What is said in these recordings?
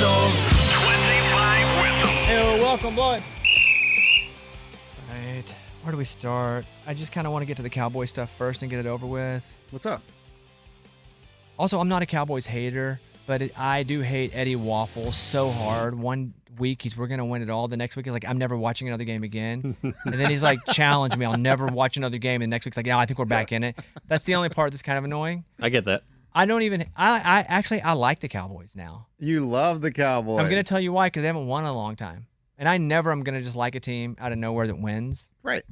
whistles. 25 whistles. Hey, welcome, blood. All right, where do we start? I just kind of want to get to the Cowboy stuff first and get it over with. What's up? Also, I'm not a Cowboys hater, but I do hate Eddie Waffle so hard. One week we're going to win it all. The next week he's like, I'm never watching another game again. And then he's like, challenge me. I'll never watch another game. And next week's like, yeah, I think we're back in it. That's the only part that's kind of annoying. I get that. I like the Cowboys now. You love the Cowboys. I'm going to tell you why, because they haven't won in a long time. And I never am going to just like a team out of nowhere that wins. Right.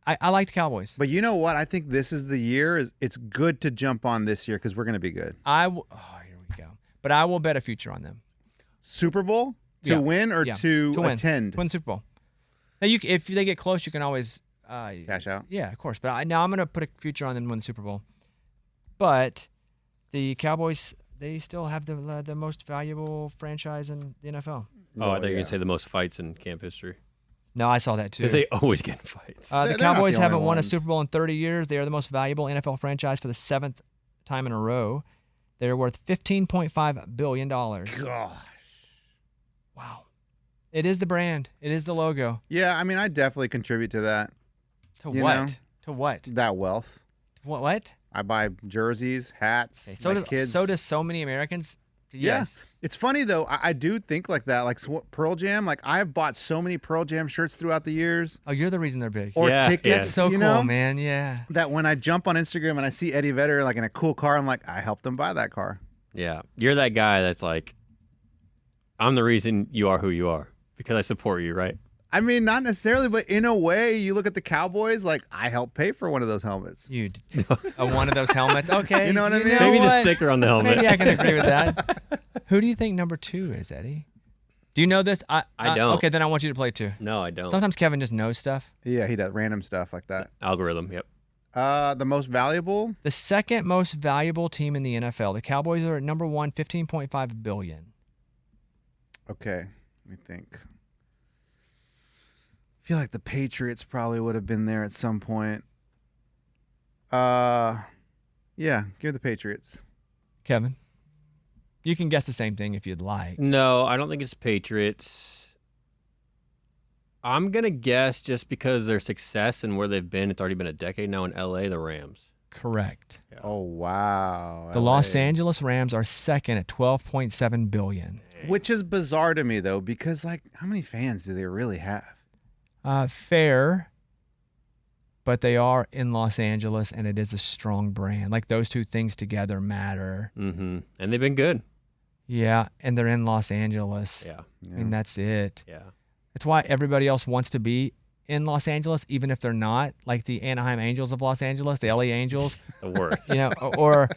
I like the Cowboys. But you know what? I think this is the year. It's good to jump on this year because we're going to be good. Here we go. But I will bet a future on them. Super Bowl? To win or to win. attend? To win Super Bowl. Now, if they get close, you can always cash out. Yeah, of course. But now I'm going to put a future on them to win the Super Bowl. But the Cowboys, they still have the most valuable franchise in the NFL. Oh, I thought you were going to say the most fights in camp history. No, I saw that too. Because they always get in fights. The Cowboys haven't won a Super Bowl in 30 years. They are the most valuable NFL franchise for the 7th time in a row. They're worth $15.5 billion. Gosh. Wow. It is the brand. It is the logo. Yeah, I mean, I definitely contribute to that. To what? To what? That wealth. What? I buy jerseys, hats, kids. So does so many Americans. Yes. Yeah. It's funny, though. I do think like that. Like Pearl Jam. Like, I've bought so many Pearl Jam shirts throughout the years. Oh, you're the reason they're big. Or tickets. That's so cool, man. Yeah. That when I jump on Instagram and I see Eddie Vedder like in a cool car, I'm like, I helped him buy that car. Yeah. You're that guy that's like, I'm the reason you are who you are because I support you, right? I mean, not necessarily, but in a way, you look at the Cowboys, like, I helped pay for one of those helmets. One of those helmets? Okay. You know what I mean? Maybe the sticker on the helmet. Maybe I can agree with that. Who do you think number 2 is, Eddie? Do you know this? I don't. Okay, then I want you to play 2. No, I don't. Sometimes Kevin just knows stuff. Yeah, he does random stuff like that. Algorithm, yep. The most valuable? The second most valuable team in the NFL. The Cowboys are at number 1, $15.5 billion. Okay, let me think. I feel like the Patriots probably would have been there at some point. Yeah, give the Patriots. Kevin, you can guess the same thing if you'd like. No, I don't think it's Patriots. I'm going to guess just because their success and where they've been, it's already been a decade now in L.A., the Rams. Correct. Yeah. Oh, wow. The Los Angeles Rams are second at $12.7 billion. Which is bizarre to me, though, because, like, how many fans do they really have? Fair, but they are in Los Angeles, and it is a strong brand. Like, those two things together matter. Mm-hmm. And they've been good. Yeah, and they're in Los Angeles. Yeah. I mean, that's it. Yeah. That's why everybody else wants to be in Los Angeles, even if they're not. Like the Anaheim Angels of Los Angeles, the LA Angels. The worst. Or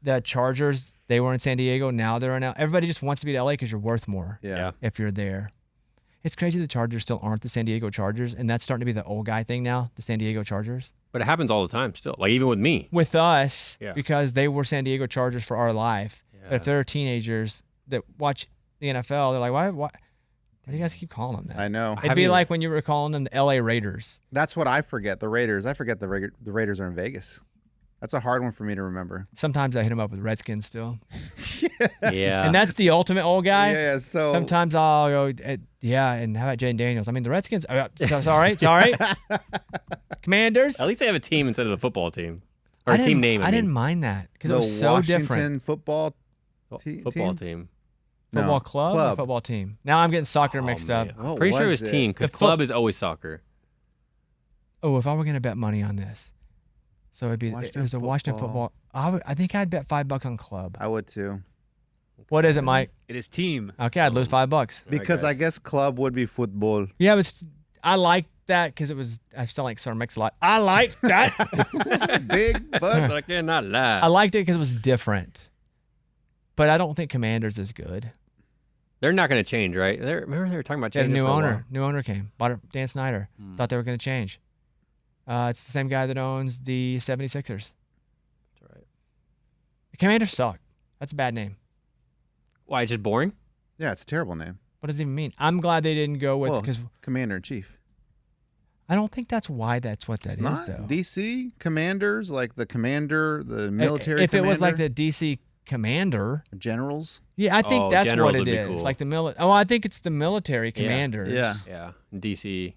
the Chargers. They were in San Diego. Now they're in LA. Everybody just wants to be to LA because you're worth more. Yeah. If you're there. It's crazy the Chargers still aren't the San Diego Chargers, and that's starting to be the old guy thing now, the San Diego Chargers. But it happens all the time still, like even with me. With us, Yeah. because they were San Diego Chargers for our life. Yeah. But if they're teenagers that watch the NFL, they're like, why do you guys keep calling them that? I know. It'd be like when you were calling them the LA Raiders. That's what I forget, the Raiders. I forget the Raiders are in Vegas. That's a hard one for me to remember. Sometimes I hit them up with Redskins still. Yeah. And that's the ultimate old guy. Yeah, so Sometimes I'll go, and how about Jane Daniels? I mean, the Redskins, sorry. Commanders. At least they have a team instead of a football team. Or a team name. I didn't mind that because it was so Washington different. football Football team. Football club or football team? Now I'm getting soccer mixed up. I'm pretty sure it was team because club is always soccer. Oh, if I were going to bet money on this. So it was a Washington football. I think I'd bet $5 on club. I would too. What is it, Mike? It is team. Okay, I'd lose $5. Because I guess club would be football. Yeah, I like that because I sound like Sir Mix-a-Lot. I like that. Big bucks. But I cannot lie. I liked it because it was different. But I don't think Commanders is good. They're not going to change, right? Remember they were talking about They had changing a new for a owner. while. New owner came. Bought it, Dan Snyder. Thought they were going to change. It's the same guy that owns the 76ers. That's right. The Commanders suck. That's a bad name. Why? It's just boring? Yeah, it's a terrible name. What does it even mean? I'm glad they didn't go with because Commander-in-Chief. I don't think that's why that's what that It's is, not. though. DC commanders, like the commander, the military If commander. it was like the DC commander. Generals. Yeah, I think Oh, that's generals what it would be is. cool. Like the I think it's the military commanders. Yeah. Yeah, DC.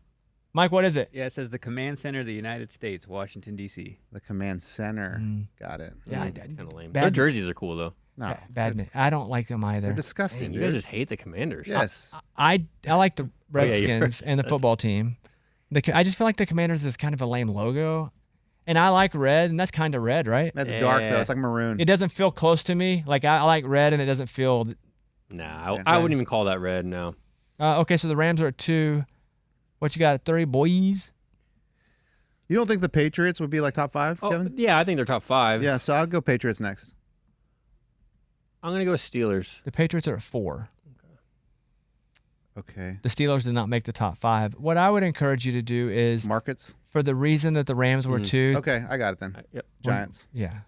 Mike, what is it? Yeah, it says the Command Center of the United States, Washington, D.C. The command center. Mm. Got it. Yeah, Kind of lame. bad- Their jerseys are cool though. No. Bad. I don't like them either. They're disgusting, You dude. guys just hate the Commanders. Yes. I like the Oh, yeah, you're Redskins and the football team. I just feel like the Commanders is kind of a lame logo, and I like red, and that's kind of red, right? That's dark though. Yeah. It's like maroon. It doesn't feel close to me. Like I like red, and it doesn't feel. Nah, Yeah. I wouldn't even call that red. No. Okay, so the Rams are at 2. What you got at 3, boys? You don't think the Patriots would be like top 5, Oh, Kevin? yeah, I think they're top 5. Yeah, so I'll go Patriots next. I'm gonna go with Steelers. The Patriots are at 4. Okay. The Steelers did not make the top 5. What I would encourage you to do is, Markets. for the reason that the Rams were 2. Okay, I got it then. Yep. Giants. Yeah.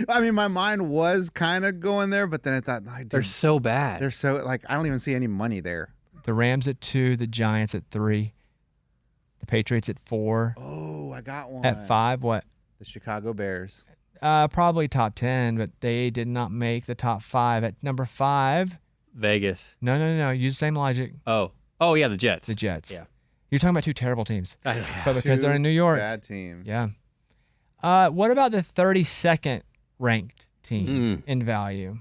I mean, my mind was kind of going there, but then I thought, They're so bad. they're so like I don't even see any money there. The Rams at 2. The Giants at 3. The Patriots at 4. Oh, I got one. At 5, what? The Chicago Bears. Probably top 10, but they did not make the top 5. At number 5, Vegas. no. Use the same logic. Oh, yeah, the Jets. The Jets. Yeah. You're talking about 2 terrible teams, I- but because they're in New York. Bad team. Yeah. What about the 32nd ranked team in value?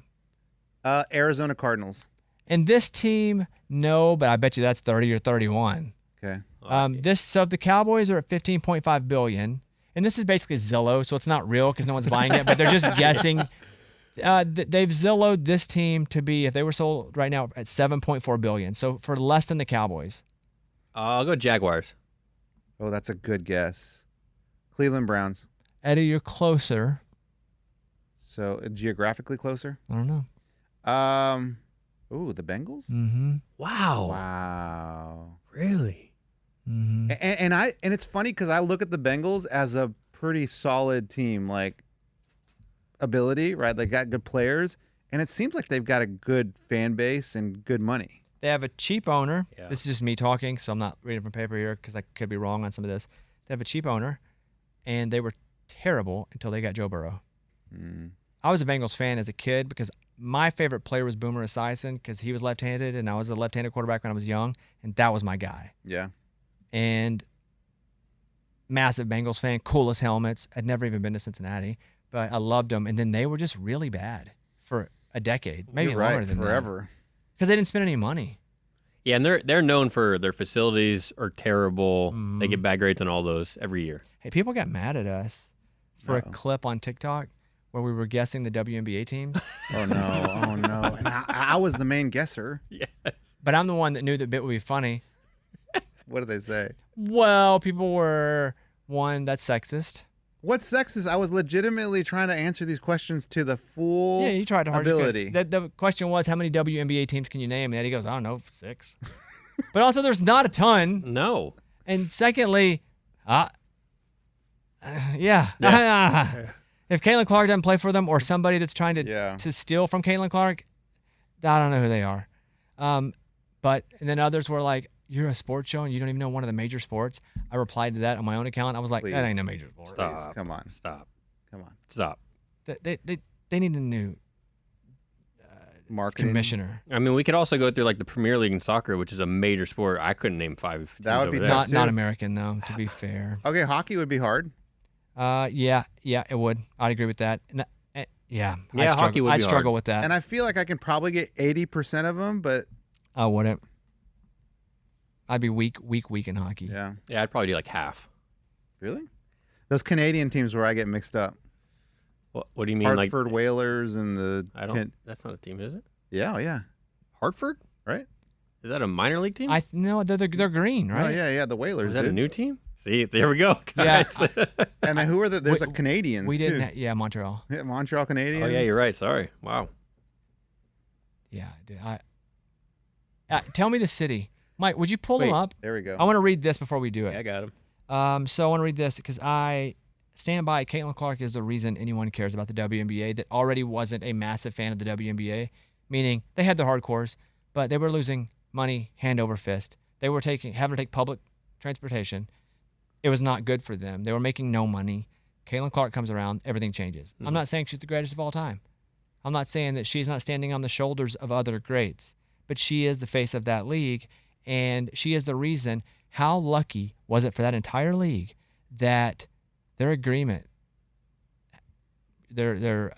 Arizona Cardinals. And this team, no, but I bet you that's 30 or 31. Okay. So the Cowboys are at 15.5 billion, and this is basically Zillow, so it's not real because no one's buying it, but they're just guessing. They've Zillowed this team to be, if they were sold right now, at 7.4 billion. So for less than the Cowboys. I'll go Jaguars. Oh, that's a good guess. Cleveland Browns. Eddie, you're closer. So geographically closer. I don't know. Ooh, the Bengals. Mm-hmm. Wow. Wow. Really? Mm-hmm. And it's funny because I look at the Bengals as a pretty solid team, like ability, right? They got good players, and it seems like they've got a good fan base and good money. They have a cheap owner. Yeah. This is just me talking, so I'm not reading from paper here because I could be wrong on some of this. They have a cheap owner, and they were terrible until they got Joe Burrow. Mm. I was a Bengals fan as a kid because my favorite player was Boomer Esiason because he was left-handed, and I was a left-handed quarterback when I was young, and that was my guy. Yeah. And massive Bengals fan, coolest helmets. I'd never even been to Cincinnati, but I loved them. And then they were just really bad for a decade, maybe You're longer right, than forever. because they didn't spend any money. Yeah, and they're known for their facilities are terrible. Mm. They get bad grades on all those every year. Hey, people got mad at us for a Uh-oh. clip on TikTok where we were guessing the WNBA teams, Oh no! Oh no! And I was the main guesser. Yes. but I'm the one that knew the bit would be funny. What did they say? Well, people were, one, that's sexist. What's sexist? I was legitimately trying to answer these questions to the full Yeah, you tried to hard as you could. ability. The question was, how many WNBA teams can you name? And Eddie goes, I don't know, 6. But also, there's not a ton. No. And secondly, yeah. If Caitlin Clark doesn't play for them or somebody that's trying to, Yeah. to steal from Caitlin Clark, I don't know who they are. But and then others were like, you're a sports show and you don't even know one of the major sports. I replied to that on my own account. I was like, that Please. ain't a major sport. Stop. Please, come on, Stop. come on. Stop. They need a new Marketing. commissioner. I mean, we could also go through like the Premier League in soccer, which is a major sport. I couldn't name 5 teams That would be over there. tough. Not too. American though, to be fair. Okay, hockey would be hard. Yeah, it would. I'd agree with that. And yeah, Yeah, hockey would I'd be struggle hard. with that. And I feel like I can probably get 80% of them, but I wouldn't. I'd be weak in hockey. yeah. Yeah, I'd probably do like half. Really? Those Canadian teams where I get mixed up. What do you mean? Hartford Whalers and the I don't. That's not a team, is it? Yeah. Hartford? Right? Is that a minor league team? No, they're green, right? Oh yeah, the Whalers. Is that a dude. new team? See, there we go. Yeah. Guys. And then who are there's We- a Canadians We too. didn't. Yeah, Montreal. Yeah, Montreal Canadiens. Oh yeah, you're right. Sorry. Wow. Yeah, dude. Tell me the city, Mike. Would you pull them Wait. up? There we go. I want to read this before we do Yeah, I it. got him. So I want to read this because I stand by. Caitlin Clark is the reason anyone cares about the WNBA. That already wasn't a massive fan of the WNBA, meaning they had their hardcores, but they were losing money hand over fist. They were having to take public transportation. It was not good for them. They were making no money. Caitlin Clark comes around, everything changes. I'm not saying she's the greatest of all time. I'm not saying that she's not standing on the shoulders of other greats, but she is the face of that league, and she is the reason. How lucky was it for that entire league that their agreement, their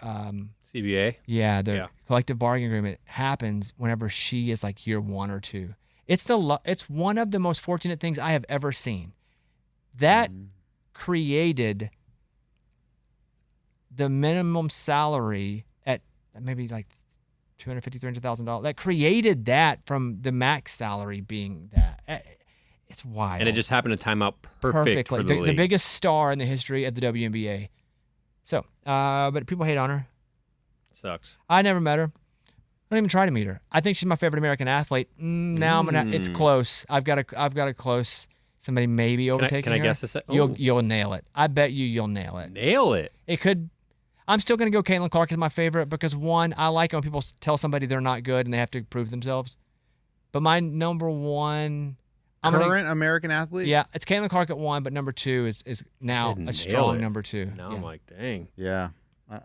CBA. their collective bargaining agreement happens whenever she is like year 1 or 2. It's one of the most fortunate things I have ever seen. That created the minimum salary at maybe like $250,000, $300,000. That created that from the max salary being that. It's wild. And it just happened to time out perfect for the league. The biggest star in the history of the WNBA. So, but people hate on her. Sucks. I never met her. I don't even try to meet her. I think she's my favorite American athlete. Now it's close. I've got a close. Somebody maybe overtaking her. Can I guess this? You'll nail it. I bet you'll nail it. Nail it. It could. I'm still going to go Caitlin Clark as my favorite because, one, I like it when people tell somebody they're not good and they have to prove themselves. But my number one... Current American athlete? Yeah, it's Caitlin Clark at 1, but number 2 is now a strong number 2. Now I'm like, dang. Yeah,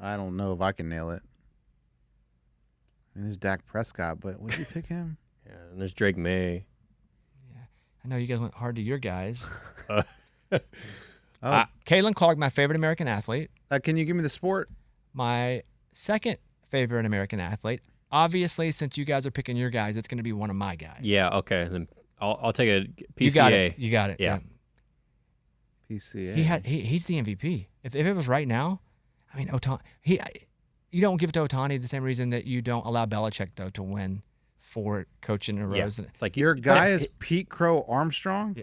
I don't know if I can nail it. I mean, there's Dak Prescott, but would you pick him? Yeah, and there's Drake May. Yeah, I know you guys went hard to your guys. Oh, Caitlin Clark, my favorite American athlete. can you give me the sport? My second favorite American athlete. Obviously, since you guys are picking your guys, it's going to be one of my guys. Yeah, okay. Then I'll take a PCA. You got it. Yeah. PCA. He's the MVP. If it was right now, I mean, you don't give it to Ohtani the same reason that you don't allow Belichick though to win 4 coaching in a row. Yeah. It's like Your guy is Pete Crow Armstrong? Yeah.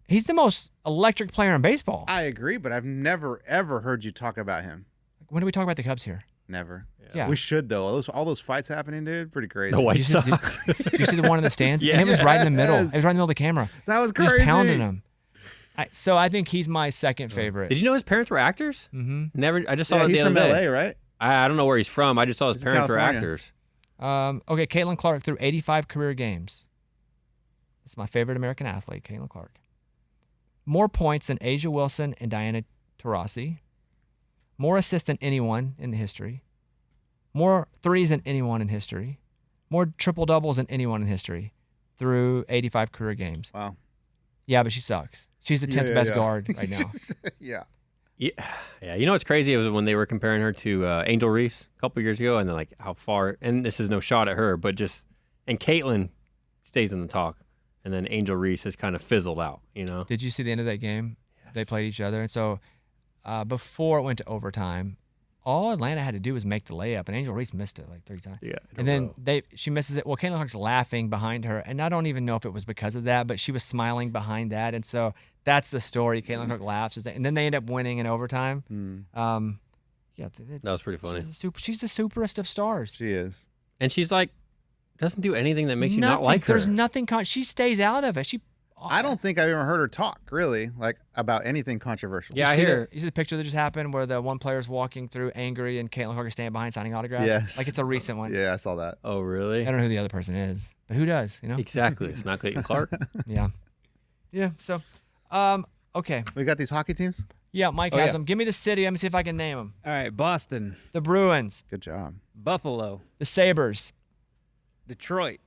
He's the most electric player in baseball. I agree, but I've never, ever heard you talk about him. When do we talk about the Cubs here? Never. Yeah. We should, though. All those fights happening, dude, pretty crazy. the White Did you see- Sox. Did you see the one in the stands? Yes. And it was right in the middle. It Yes. was right in the middle of the camera. That was Just crazy. pounding him. So I think he's my second favorite. Did you know his parents were actors? Mm-hmm. Never. I just saw Yeah, that he's the from other LA, day. right? I don't know where he's from. I just saw his He's from parents were California. actors. Okay, Caitlin Clark threw 85 career games. It's my favorite American athlete, Caitlin Clark. More points than Asia Wilson and Diana Taurasi. More assists than anyone in the history. More threes than anyone in history. More triple doubles than anyone in history through 85 career games. Wow. Yeah, but she sucks. She's the 10th best guard right now. Yeah. Yeah. You know what's crazy? It was when they were comparing her to Angel Reese a couple years ago, and then like how far. And this is no shot at her, but and Caitlin stays in the talk, and then Angel Reese has kind of fizzled out. You know. Did you see the end of that game? Yes. They played each other. And so before it went to overtime, all Atlanta had to do was make the layup, and Angel Reese missed it like 3 times. Yeah. And then she misses it. Well, Caitlin Clark's laughing behind her, and I don't even know if it was because of that, but she was smiling behind that, and so that's the story. Caitlin Clark laughs, and then they end up winning in overtime. Yeah, that was pretty funny. She's the superest of stars. She is. And she's like, doesn't do anything that makes you not like her. There's nothing. She stays out of it. I don't think I've ever heard her talk, really, like about anything controversial. Yeah, I You hear. see the picture that just happened where the one player's walking through angry and Caitlin Clark is standing behind signing autographs? Yes. Like it's a recent one. Yeah, I saw that. Oh, really? I don't know who the other person is, but who does, you know? Exactly. It's not Caitlin Clark. Yeah. Yeah, so, okay. We got these hockey teams? Yeah, Mike Oh, has yeah. them. Give me the city. Let me see if I can name them. All right, Boston, The Bruins, Good job. Buffalo, the Sabres, Detroit,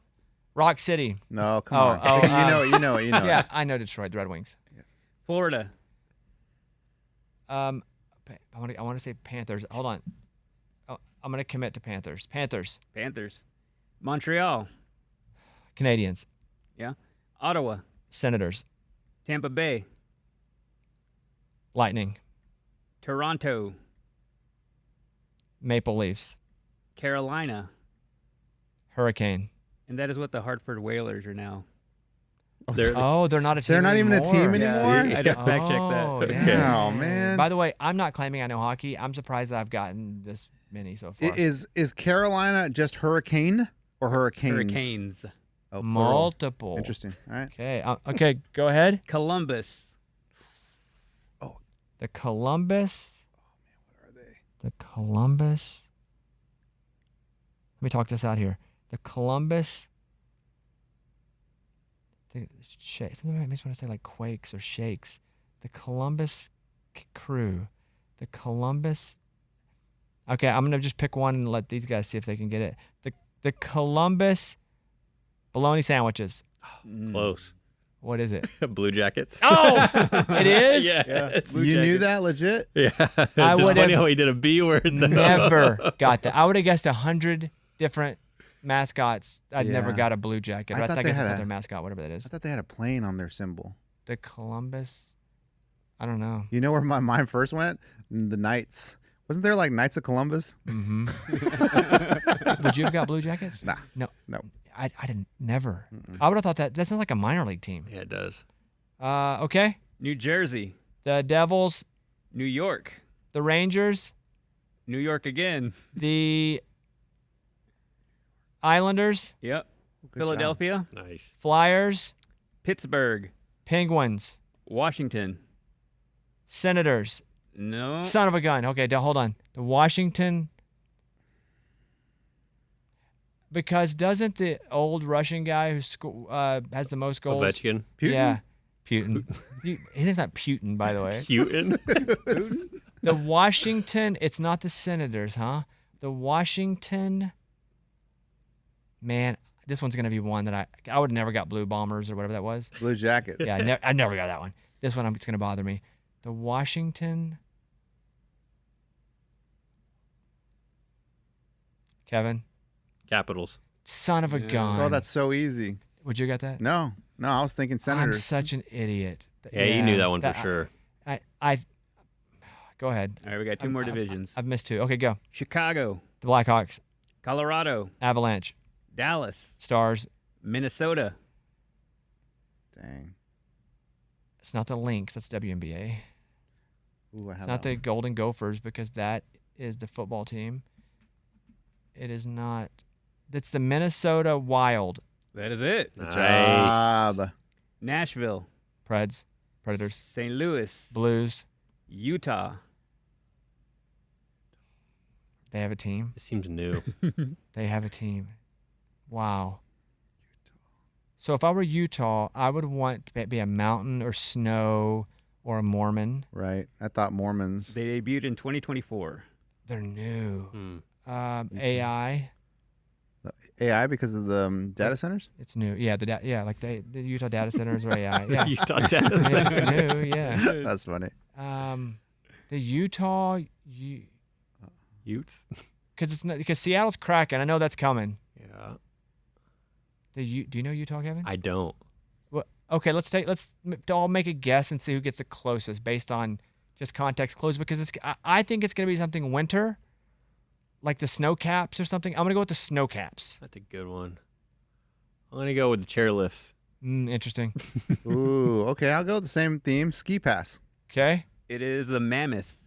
Rock City. No, come Oh, on. oh, you know. Yeah, I know Detroit, the Red Wings. Florida, I want to say Panthers. Hold on. Oh, I'm going to commit to Panthers. Panthers, Panthers, Montreal, Canadians, Ottawa, Senators, Tampa Bay, Lightning, Toronto, Maple Leafs, Carolina, Hurricane. and that is what the Hartford Whalers are now. They're- They're not a team They're not even a team anymore. anymore? I didn't fact check that. Oh, Okay. yeah. Oh, man. By the way, I'm not claiming I know hockey. I'm surprised that I've gotten this many so far. Is Carolina just hurricane or hurricanes? Hurricanes, Oh, plural. Multiple. Interesting. All right. Okay, go ahead. Columbus, The Columbus. What are they? The Columbus. Let me talk this out here. The Columbus. Something makes me want to say like Quakes or Shakes. The Columbus Crew. The Columbus. Okay, I'm gonna just pick one and let these guys see if they can get it. The Columbus bologna sandwiches. Close. What is it? Blue Jackets. Oh, it is. Yeah. It's You knew that legit? Yeah. It's I just would funny have how he did a B word. though. Never got that. I would have guessed 100 different mascots. I'd never Yeah. got a blue jacket. I That's thought I they guess had it's not a- their mascot, whatever that is. I thought they had a plane on their symbol. The Columbus. I don't know. You know where my mind first went? The Knights. Wasn't there like Knights of Columbus? Mm-hmm. Would you have got blue jackets? Nah. No. No. I didn't. Never. I would have thought that. That sounds like a minor league team. Yeah, it does. Okay. New Jersey, The Devils, New York, the Rangers, New York again. the Islanders, Yep. Good Philadelphia, Nice. Flyers, Pittsburgh, Penguins, Washington. Senators. No. Son of a gun. Okay, hold on. The Washington. Because doesn't the old Russian guy who has the most goals? Ovechkin. Putin? Yeah, Putin. His name's not Putin, by the way. Putin. The Washington. It's not the Senators, huh? The Washington. Man, this one's gonna be one that I would have never got Blue Bombers or whatever that was. Blue Jackets. Yeah, I never got that one. This one, it's gonna bother me. The Washington. Kevin. Capitals. Son of a Yeah. gun. Oh, that's so easy. Would you get that? No, I was thinking I'm Senators. such an idiot. Yeah, you knew that one for sure. I go ahead. All right, we got two more divisions. I've missed two. Okay, go. Chicago, The Blackhawks, Colorado, Avalanche, Dallas, Stars. Minnesota. Dang. It's not the Lynx. That's WNBA. Ooh, I have It's not that the one. Golden Gophers because that is the football team. It is not. It's the Minnesota Wild. That is it. Good Nice. job. Nashville, Predators, St. Louis, Blues. Utah. They have a team. It seems new. They have a team. Wow. So if I were Utah, I would want to be a mountain or snow or a Mormon. Right. I thought Mormons. They debuted in 2024. They're new. Hmm. AI. AI because of the data centers? It's new. Yeah, like the Utah data centers are AI. Yeah. Utah data It's center. new. Yeah. That's funny. The Utah, Utes. because Seattle's cracking. I know that's coming. Yeah. Do you know Utah, Kevin? I don't. Well, okay, let's all make a guess and see who gets the closest based on just context clues because I think it's going to be something winter, like the snow caps or something. I'm going to go with the snow caps. That's a good one. I'm gonna go with the chairlifts. Interesting. Ooh, okay. I'll go with the same theme. Ski pass. Okay. It is the Mammoth.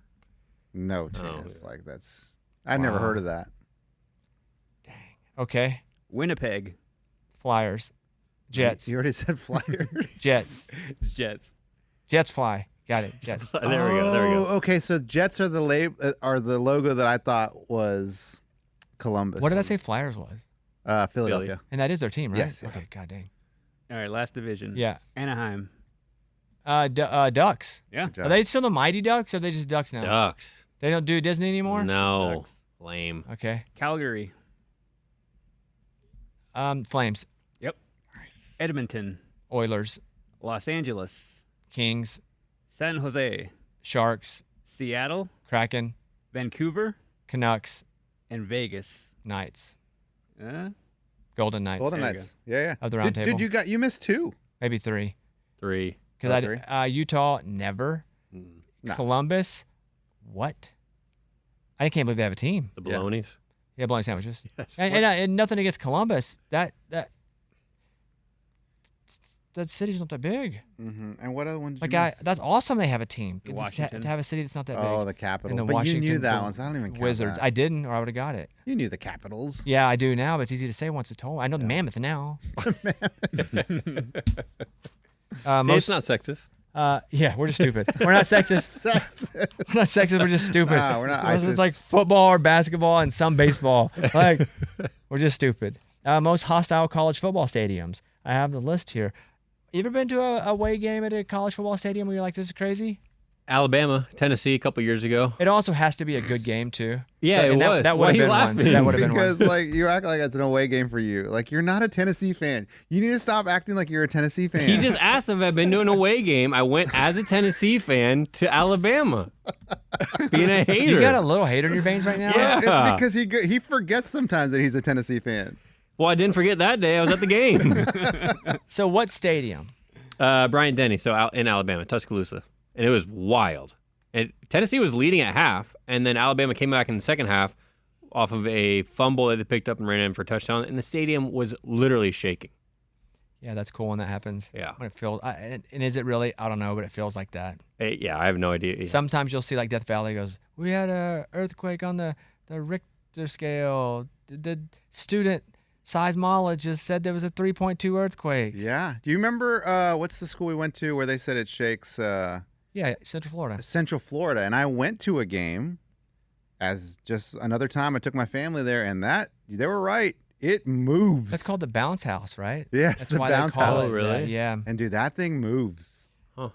No Oh. chance. Like that's. I never heard of that. Okay. Winnipeg. Flyers. Jets. You already said Flyers. Jets. It's Jets. Jets fly. Got it. Jets. There we go. There we go. Oh, okay, so Jets are the the logo that I thought was Columbus. What did I say Flyers was? Philadelphia. And that is their team, right? Yes, yeah. Okay. God dang. All right, last division. Yeah. Anaheim. Ducks. Yeah. Good job. Are they still the Mighty Ducks or are they just Ducks now? Ducks. They don't do Disney anymore? No. Ducks. Lame. Okay. Calgary. Flames. Edmonton. Oilers. Los Angeles. Kings. San Jose. Sharks. Seattle. Kraken. Vancouver. Canucks. And Vegas. Knights. Golden Golden Knights. Golden There you Knights. Yeah. Of the round Dude, table. you missed two. Maybe 3. 3. Because three? Utah, never. No. Columbus, what? I can't believe they have a team. The Yeah. balonies. Yeah, bologna sandwiches. Yes. And nothing against Columbus. That city's not that big. Mm-hmm. And what other one did Like, you miss? that's awesome. They have a team. The To Washington. have a city that's not that Oh, big. the Capitals. And the But you knew Washington, that the one, so I don't even count Wizards. that. I didn't, or I would have got it. You knew the Capitals. Yeah, I do now, but it's easy to say once it's told. I know the Mammoth now. See, it's not sexist. Yeah, we're just stupid. We're not sexist. We're not sexist. We're just stupid. Nah, we're not This is ISIS. like football or basketball and some baseball. Like, we're just stupid. Most hostile college football stadiums. I have the list here. You ever been to a away game at a college football stadium where you're like, this is crazy? Alabama, Tennessee a couple years ago. It also has to be a good game too. Yeah, it and was. That Why would are you have been one. laughing? That would have been Because one. like you act like it's an away game for you. Like you're not a Tennessee fan. You need to stop acting like you're a Tennessee fan. He just asked if I've been to an away game. I went as a Tennessee fan to Alabama. Being a hater. You got a little hate in your veins right now. Yeah. It's because he forgets sometimes that he's a Tennessee fan. Well, I didn't forget that day. I was at the game. So what stadium? Bryant-Denny, so out in Alabama, Tuscaloosa. And it was wild. And Tennessee was leading at half, and then Alabama came back in the second half off of a fumble that they picked up and ran in for a touchdown, and the stadium was literally shaking. Yeah, that's cool when that happens. Yeah. When it feels, and is it really? I don't know, but it feels like that. Yeah, I have no idea. Sometimes you'll see like Death Valley goes, we had a earthquake on the Richter scale. The student seismologist said there was a 3.2 earthquake. Yeah. Do you remember what's the school we went to where they said it shakes Yeah, Central Florida. Central Florida? And I went to a game as just another time I took my family there, and they were right. It moves. That's called the bounce house, right? Yes, That's the why bounce they call house. it, Really? yeah. And dude, that thing moves. Huh.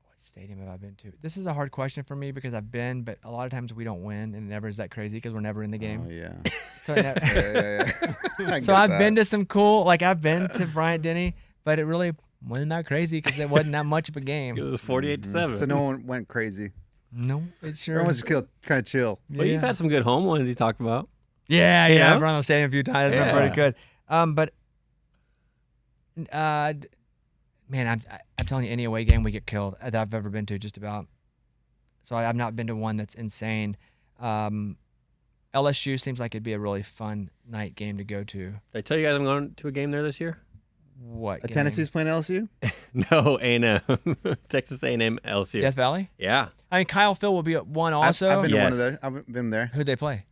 What stadium have I been to? This is a hard question for me because I've been, but a lot of times we don't win, and it never is that crazy because we're never in the game. Oh yeah. So, it never- Yeah. so I've been to some cool, like I've been to Bryant-Denny, but it really wasn't that crazy because it wasn't that much of a It game. was 48-7. So no one went crazy. No, it sure. Everyone just kind of chill. Well, you've had some good home ones you talked about. Yeah, You know? I've run the stadium a few times. It's been Yeah. pretty good. Man, I'm telling you, any away game we get killed that I've ever been to, just about. So I've not been to one that's insane. LSU seems like it'd be a really fun night game to go to. Did I tell you guys I'm going to a game there this year? What? Game? Tennessee's playing LSU. No, A&M. Texas A&M, LSU. Death Valley. Yeah. I mean, Kyle Phil will be at one also. I've been to one of Yes. those. I've been there. Who'd they play?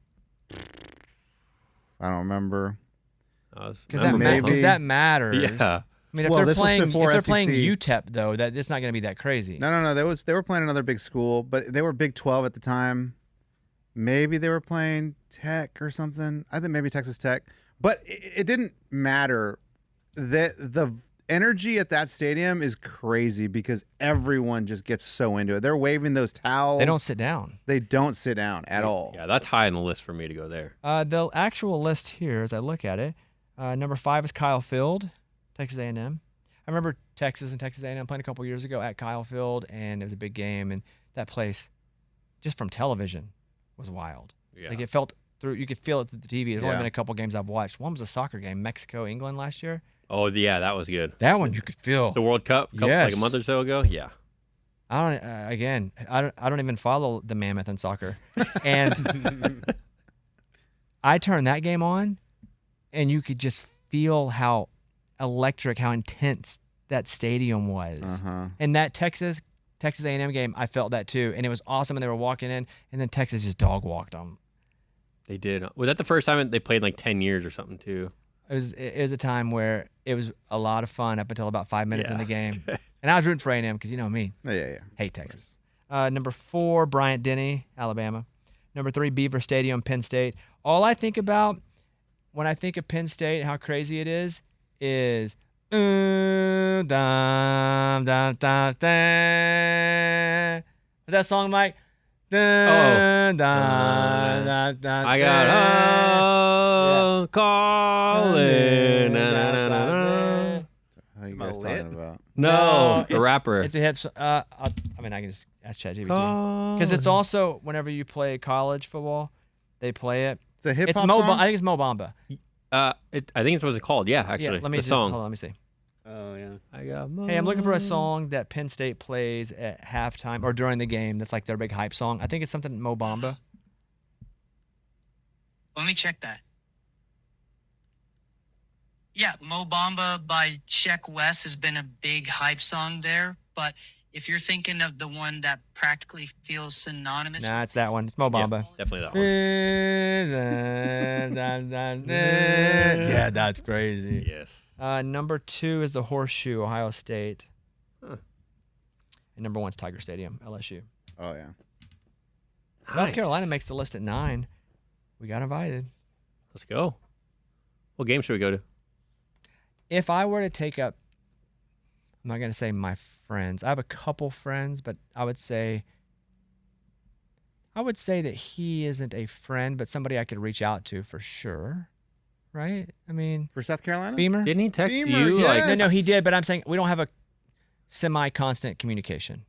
I don't remember. Because Maybe. that matters. Yeah. I mean, if Well, they're this was playing, before if they're playing SEC. UTEP though, that it's not going to be that crazy. No. They were playing another big school, but they were Big 12 at the time. Maybe they were playing Tech or something. I think maybe Texas Tech. But it didn't matter. The energy at that stadium is crazy because everyone just gets so into it. They're waving those towels. They don't sit down. They don't sit down at all. Yeah, that's high on the list for me to go there. The actual list here, as I look at it, number 5 is Kyle Field, Texas A&M. I remember Texas and Texas A&M playing a couple years ago at Kyle Field, and it was a big game. And that place, just from television, was wild. Yeah. Like it felt through. You could feel it through the TV. There's only Yeah. been a couple games I've watched. One was a soccer game, Mexico England last year. Oh, yeah, that was good. That one you could feel. The World Cup, like Yes. a month or so ago? Yeah. I don't even follow the mammoth in soccer, and I turned that game on, and you could just feel how electric, how intense that stadium was. Uh-huh. And that Texas A&M game, I felt that too, and it was awesome. And they were walking in, and then Texas just dog walked them. They did. Was that the first time they played in like 10 years or something, too? It was a time where it was a lot of fun up until about 5 minutes in Yeah. the game, and I was rooting for A&M because you know me. Yeah. Hate Texas. Number 4, Bryant-Denny, Alabama. Number 3, Beaver Stadium, Penn State. All I think about when I think of Penn State, how crazy it is dum, dum, dum, dum. Was that song, Mike? Dun, dun, dun, dun, I got calling. Na, na, na, na, na. How you Am I guys lit? talking about? No, it's- a rapper. It's a hip. I mean, I can just ask ChatGPT because it's also whenever you play college football, they play it. It's a hip It's hop Mo. song. I think it's Mo Bamba. I think it's what it's called. Yeah, actually. Yeah, let me the just song. hold on. Let me see. Oh yeah. I got Hey, I'm looking for a song that Penn State plays at halftime or during the game. That's like their big hype song. I think it's something Mo Bamba. Let me check that. Yeah, Mo Bamba by Check West has been a big hype song there. But if you're thinking of the one that practically feels synonymous, Nah, it's that one. It's Mo Bamba. Definitely that one. Yeah, that's crazy. Yes. Number 2 is the Horseshoe, Ohio State. Huh. And number 1 is Tiger Stadium, LSU. Oh yeah. South Carolina makes the list at 9. We got invited. Let's go. What game should we go to? If I were to take up, I'm not going to say my friends. I have a couple friends, but I would say that he isn't a friend, but somebody I could reach out to for sure. Right? I mean, For South Carolina? Beamer? Didn't he text Beamer, you? yes. No, he did, but I'm saying we don't have a semi-constant communication.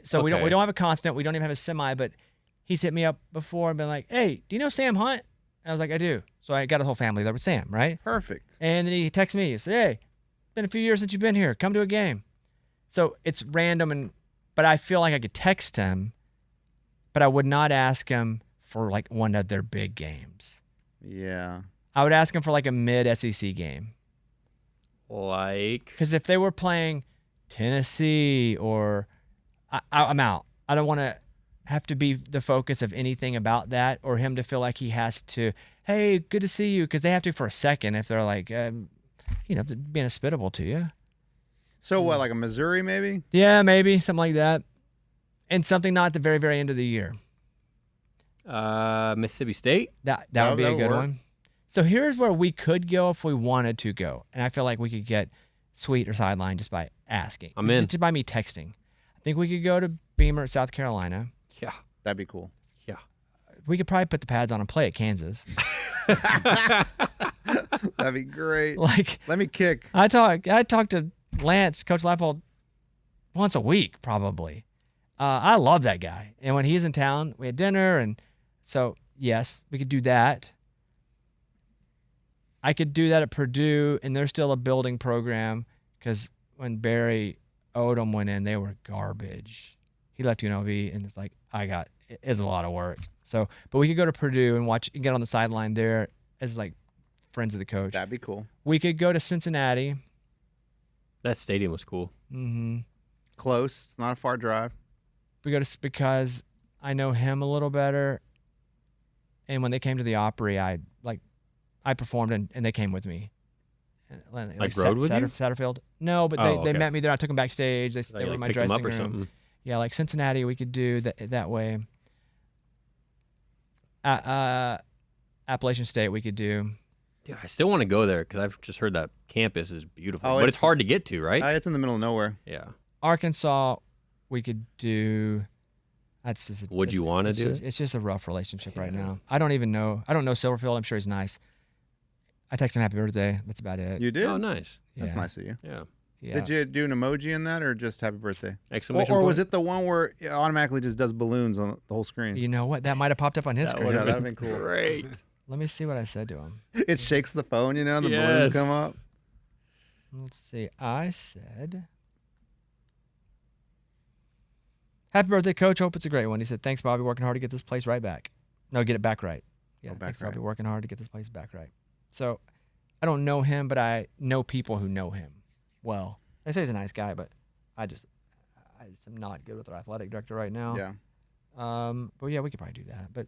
So we Okay. don't have a constant. We don't even have a semi, but he's hit me up before and been like, "Hey, do you know Sam Hunt?" And I was like, "I do." So I got a whole family there with Sam, right? Perfect. And then he texts me. He said, "Hey, been a few years since you've been here. Come to a game." So it's random, but I feel like I could text him, but I would not ask him for like one of their big games. Yeah. I would ask him for like a mid SEC game. Like, Because if they were playing Tennessee or I'm out. I don't want to have to be the focus of anything about that or him to feel like he has to, hey, good to see you, because they have to for a second if they're like, being hospitable to you. So what, like a Missouri maybe? Yeah, maybe something like that. And something not at the very, very end of the year. Mississippi State. That would be a that would good work. one. So here's where we could go if we wanted to go. And I feel like we could get sweet or sideline just by asking. I'm in. Just by me texting. I think we could go to Beamer, South Carolina. Yeah. That'd be cool. Yeah. We could probably put the pads on and play at Kansas. That'd be great. Like, Let me kick. I talk to Lance, Coach Leipold, once a week probably. I love that guy. And when he's in town, we had dinner. And so, yes, we could do that. I could do that at Purdue, and they're still a building program because when Barry Odom went in, they were garbage. He left UNLV, and it's like, it's a lot of work. So, but we could go to Purdue and watch and get on the sideline there as like friends of the coach. That'd be cool. We could go to Cincinnati. That stadium was cool. Mm-hmm. Close. It's not a far drive. We go to because I know him a little better, and when they came to the Opry, I performed and they came with me. Like rode with you? Satterfield? No, but Oh, they okay. met me there. I took them backstage. They Like, were in my picked them dressing up or room. something. Yeah, like Cincinnati, we could do that way. Appalachian State, we could do. Yeah, I still want to go there because I've just heard that campus is beautiful, Oh, but it's it's- hard to get to, right? It's in the middle of nowhere. Yeah. Arkansas, we could do. That's just Would you wanna do it? It's just a rough relationship right Yeah. now. I don't even know. I don't know Silverfield. I'm sure he's nice. I texted him happy birthday. That's about it. You did? Oh, nice. Yeah. That's nice of you. Yeah. Yeah. Did you do an emoji in that or just happy birthday? Exclamation Or point. was it the one where it automatically just does balloons on the whole screen? You know what? That might have popped up on his That screen. would've Yeah, that'd been cool. Great. Let me see what I said to him. It shakes the phone, and the balloons Yes. come up. Let's see. I said, happy birthday, Coach. Hope it's a great one. He said, thanks, Bobby. Working hard to get this place right back. No, get it back right. Yeah, back thanks, right. Bobby. Working hard to get this place back right. So I don't know him, but I know people who know him well. They say he's a nice guy, but I just am not good with our athletic director right now. Yeah. But yeah, we could probably do that. But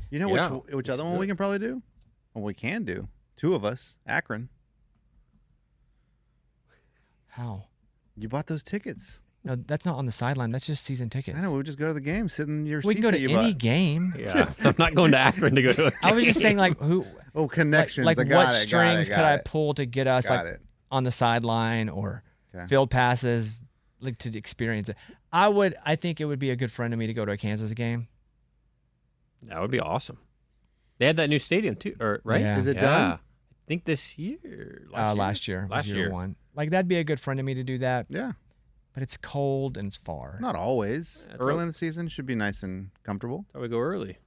You know Yeah, which other let's one do we it. can probably do? Well, we can do. Two of us. Akron. how? You bought those tickets. No, that's not on the sideline. That's just season tickets. I know. We would just go to the game, sit in your We seats can go that to you any bought. game. Yeah. I'm not going to Akron to go to a I was just game. saying, like, who, Oh, connections. like I got what it, strings got could it, I got it. pull to get us Got like it. on the sideline or Okay. field passes, like to experience it. I think it would be a good friend of me to go to a Kansas game. That would be awesome. They had that new stadium too, or right? Yeah. Is it Yeah. done? I think this year. Last year. Last year. One. Like that'd be a good friend of me to do that. Yeah. But it's cold and it's far. Not always. That's Early what- in the season should be nice and comfortable. Thought we go early.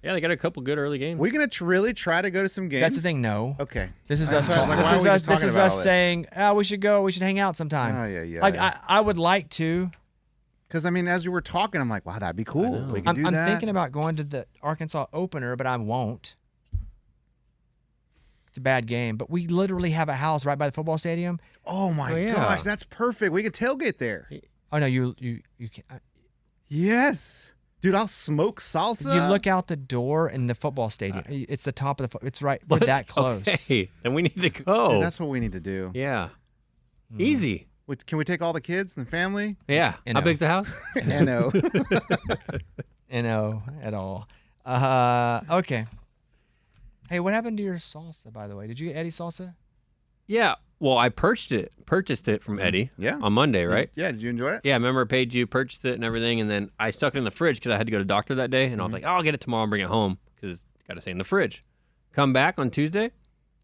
Yeah, they got a couple good early games. We're gonna really try to go to some games. That's the thing. No. Okay. This is That's us. why I was like, This why are is we us. just This talking is about us all this? saying, we should go. We should hang out sometime. Oh yeah. Like I would like to. Because I mean, as you were talking, I'm like, wow, that'd be cool. know. We could do I'm that. thinking about going to the Arkansas opener, but I won't. It's a bad game, but we literally have a house right by the football stadium. Oh my Oh, yeah. gosh, that's perfect. We could tailgate there. Oh no, you can't. Yes, dude, I'll smoke salsa. You look out the door in the football stadium. It's the top of the. It's right. We're Let's- that close. Okay, then we need to go. Dude, that's what we need to do. yeah. Hmm. Easy. Can we take all the kids and the family? Yeah. You How know. big's the house? I know. No, at all. Okay. Hey, what happened to your salsa, by the way? Did you get Eddie's salsa? Yeah. Well, I purchased it from Eddie Yeah. on Monday, right? Yeah. Did you enjoy it? Yeah, I remember I paid you, purchased it and everything, and then I stuck it in the fridge because I had to go to the doctor that day, and I was like, oh, I'll get it tomorrow and bring it home because it's got to stay in the fridge. Come back on Tuesday,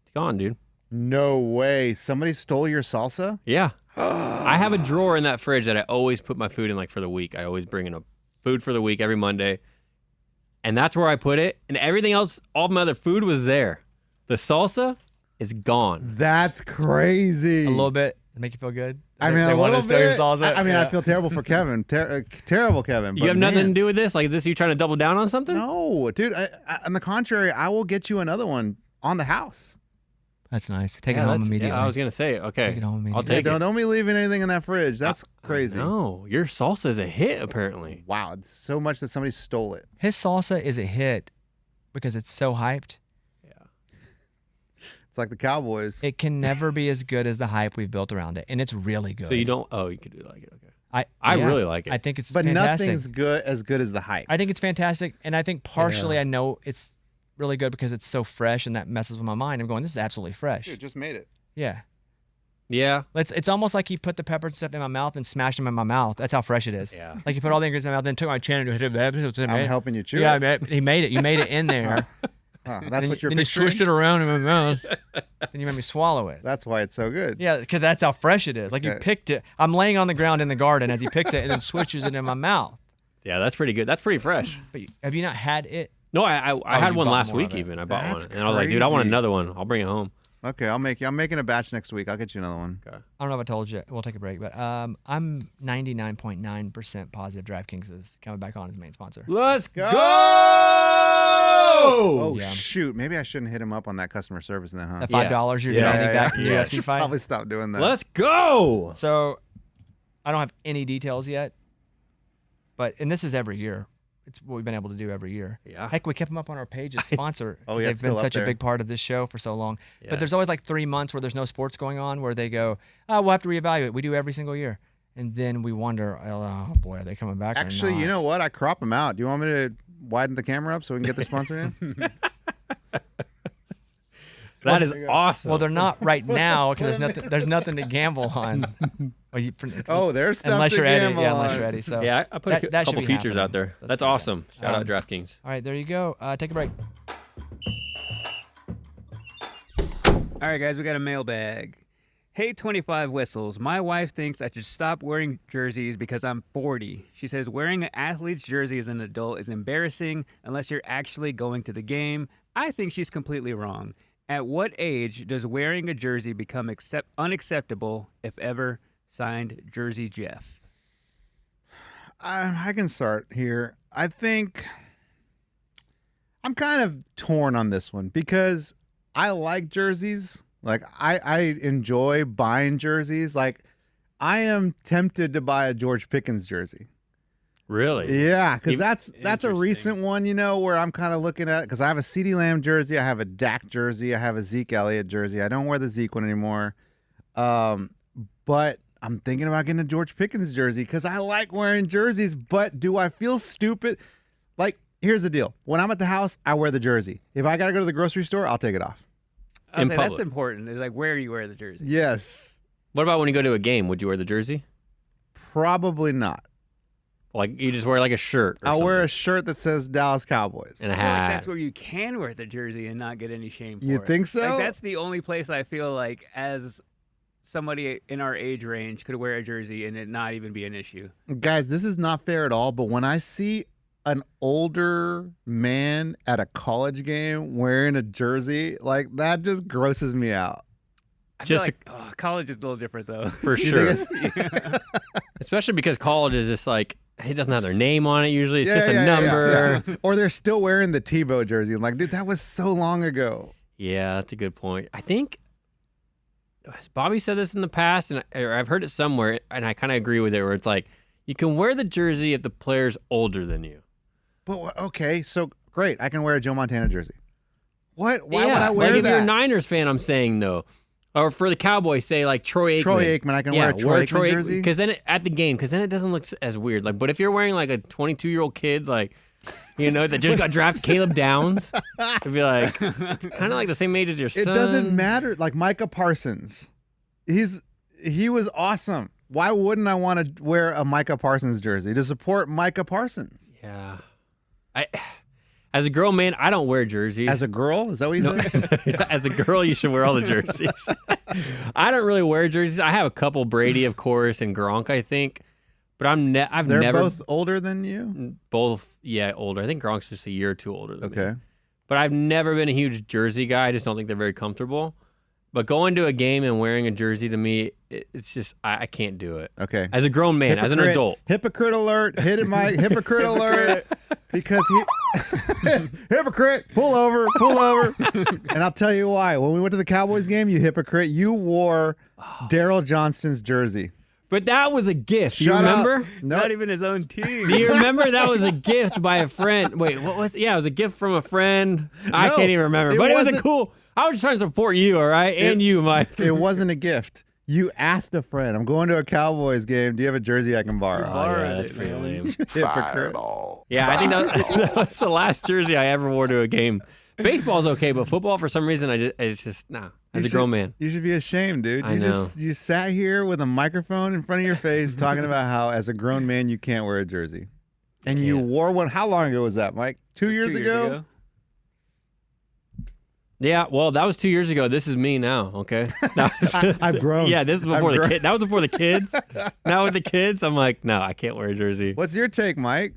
it's gone, dude. No way. Somebody stole your salsa? Yeah. I have a drawer in that fridge that I always put my food in, like, for the week. I always bring in a food for the week every Monday, and that's where I put it, and everything else, all my other food was there. The salsa is gone. That's crazy. A little bit to make you feel good. I mean, they a want little to steal your bit. salsa. I mean, Yeah. I feel terrible for Kevin. Terrible, Kevin. You have nothing to do with this? Like, is this you trying to double down on something? No, dude. On the contrary, I will get you another one on the house. That's nice. Take it home immediately. Yeah, I was going to say, okay. Take it home I'll immediately. take it. Don't be leaving anything in that fridge. That's crazy. No, your salsa is a hit, apparently. Wow, it's so much that somebody stole it. His salsa is a hit because it's so hyped. It's like the Cowboys. It can never be as good as the hype we've built around it, and it's really good. So you don't, you could do like it, okay. I I really like it. I think it's But fantastic. nothing's good as the hype. I think it's fantastic, and I think partially I know it's really good because it's so fresh, and that messes with my mind. I'm going, this is absolutely fresh. Dude, just made it. Yeah. Yeah. It's almost like he put the pepper and stuff in my mouth and smashed them in my mouth. That's how fresh it is. Yeah. Like he put all the ingredients in my mouth, then took my chin and hit it. I'm helping you chew Yeah, it. he made it. You made it in there. That's what you're Then you picturing? swished it around in my mouth. Then you made me swallow it. That's why it's so good. Yeah, because that's how fresh it is. Like you Okay. picked it. I'm laying on the ground in the garden as he picks it and then swishes it in my mouth. Yeah, that's pretty good. That's pretty fresh. But have you not had it? No, I had you one bought last more of week it. even. I bought That's one. And I was like, dude, I want crazy. another one. I'll bring it home. Okay, I'm making a batch next week. I'll get you another one. Okay. I don't know if I told you. We'll take a break, but I'm 99.9% positive DraftKings is coming back on as main sponsor. Let's go! Oh Yeah. shoot, maybe I shouldn't hit him up on that customer service then, huh? The $5 you're Yeah, demanding yeah, back from the yeah. I UFC should fight. probably stop doing that. Let's go! So I don't have any details yet, and this is every year. It's what we've been able to do every year. Yeah. Heck, we kept them up on our page as sponsor. Oh, yeah, They've it's been still up such a there. big part of this show for so long. Yeah. But there's always like 3 months where there's no sports going on where they go, oh, we'll have to reevaluate. We do every single year. And then we wonder, oh boy, are they coming back Actually, or not? you know what? I crop them out. Do you want me to widen the camera up so we can get the sponsor in? That is awesome. Well, they're not right now because there's nothing to gamble on. Oh, there's stuff unless to you're ready. gamble Yeah, unless on. you're ready. So yeah, I put a that should couple be features out happening. there. So That's pretty good. awesome. Shout out DraftKings. All right, there you go. Take a break. All right, guys, we got a mailbag. Hey, 25 Whistles. My wife thinks I should stop wearing jerseys because I'm 40. She says wearing an athlete's jersey as an adult is embarrassing unless you're actually going to the game. I think she's completely wrong. At what age does wearing a jersey become unacceptable, if ever? Signed, Jersey Jeff. I can start here. I think I'm kind of torn on this one because I like jerseys. Like I enjoy buying jerseys. Like I am tempted to buy a George Pickens jersey. Really? Yeah, because Even- that's a Interesting. recent one, where I'm kind of looking at it because I have a CeeDee Lamb jersey, I have a Dak jersey, I have a Zeke Elliott jersey. I don't wear the Zeke one anymore, but I'm thinking about getting a George Pickens jersey because I like wearing jerseys. But do I feel stupid? Like, here's the deal: when I'm at the house, I wear the jersey. If I gotta go to the grocery store, I'll take it off. I'll In say that's public. important. Is like where you wear the jersey. Yes, What about when you go to a game? Would you wear the jersey? probably not. Like you just wear like a shirt or I'll wear a something? shirt that says Dallas Cowboys. And a I feel like hat. that's where you can wear the jersey and not get any shame for You it. think so? Like, that's the only place I feel like as somebody in our age range could wear a jersey and it not even be an issue. Guys, this is not fair at all, but when I see an older man at a college game wearing a jersey, like that just grosses me out. I feel Just like college is a little different though. For You sure. think Especially because college is just like, it doesn't have their name on it usually. It's just a Yeah, number. yeah. Or they're still wearing the Tebow jersey. I'm like, dude, that was so long ago. Yeah, that's a good point. I think has Bobby said this in the past, or I've heard it somewhere, and I kind of agree with it, where it's like, you can wear the jersey if the player's older than you. But okay, so great. I can wear a Joe Montana jersey. What? Why yeah, would I wear like if you're a that? Niners fan, I'm saying, though. Or for the Cowboys, say like Troy Aikman. Troy Aikman. I can wear a Troy Aikman jersey. Because then at the game, because then it doesn't look as weird. Like, but if you're wearing like a 22-year-old kid, like that just got drafted, Caleb Downs. It'd be like, kind of like the same age as your son. It doesn't matter. Like Micah Parsons, he was awesome. Why wouldn't I want to wear a Micah Parsons jersey to support Micah Parsons? Yeah. As a girl, man, I don't wear jerseys. As a girl? Is that what you said? As a girl, you should wear all the jerseys. I don't really wear jerseys. I have a couple, Brady, of course, and Gronk, I think. But I've They're never... both older than you? Both, yeah, older. I think Gronk's just a year or two older than me. Okay. But I've never been a huge jersey guy. I just don't think they're very comfortable. But going to a game and wearing a jersey, to me, it's just, I can't do it. Okay. As a grown man, as an adult. Hypocrite alert. Hit it, Mike. Hypocrite alert. Because hypocrite, pull over. And I'll tell you why. When we went to the Cowboys game, you hypocrite, you wore Daryl Johnston's jersey. But that was a gift. Shut you remember? up. Nope. Not even his own team. Do you remember that was a gift by a friend? Wait, what was it? Yeah, it was a gift from a friend. I No, can't even remember. it But it was a wasn't- cool. I was just trying to support you, all right? And you, Mike. It wasn't a gift. You asked a friend, I'm going to a Cowboys game. Do you have a jersey I can borrow? Oh, yeah, that's pretty lame. Hypocrite. Yeah, I think that was the last jersey I ever wore to a game. Baseball's okay, but football, for some reason, it's just, nah. As a grown man. You should be ashamed, dude. I know. You sat here with a microphone in front of your face talking about how, as a grown man, you can't wear a jersey. And you wore one. How long ago was that, Mike? 2 years ago? Yeah, well, that was 2 years ago. This is me now, okay? I've grown. Yeah, this is before the kid. That was before the kids. Now with the kids, I'm like, no, I can't wear a jersey. What's your take, Mike?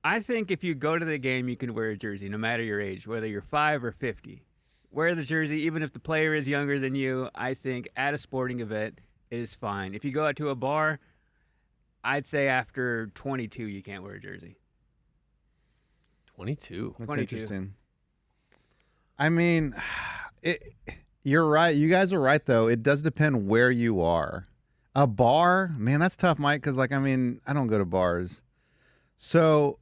I think if you go to the game, you can wear a jersey, no matter your age, whether you're 5 or 50. Wear the jersey, even if the player is younger than you. I think at a sporting event it is fine. If you go out to a bar, I'd say after 22, you can't wear a jersey. 22. That's 22. interesting. I mean, you're right. You guys are right, though. It does depend where you are. A bar, man, that's tough, Mike, because, I don't go to bars. So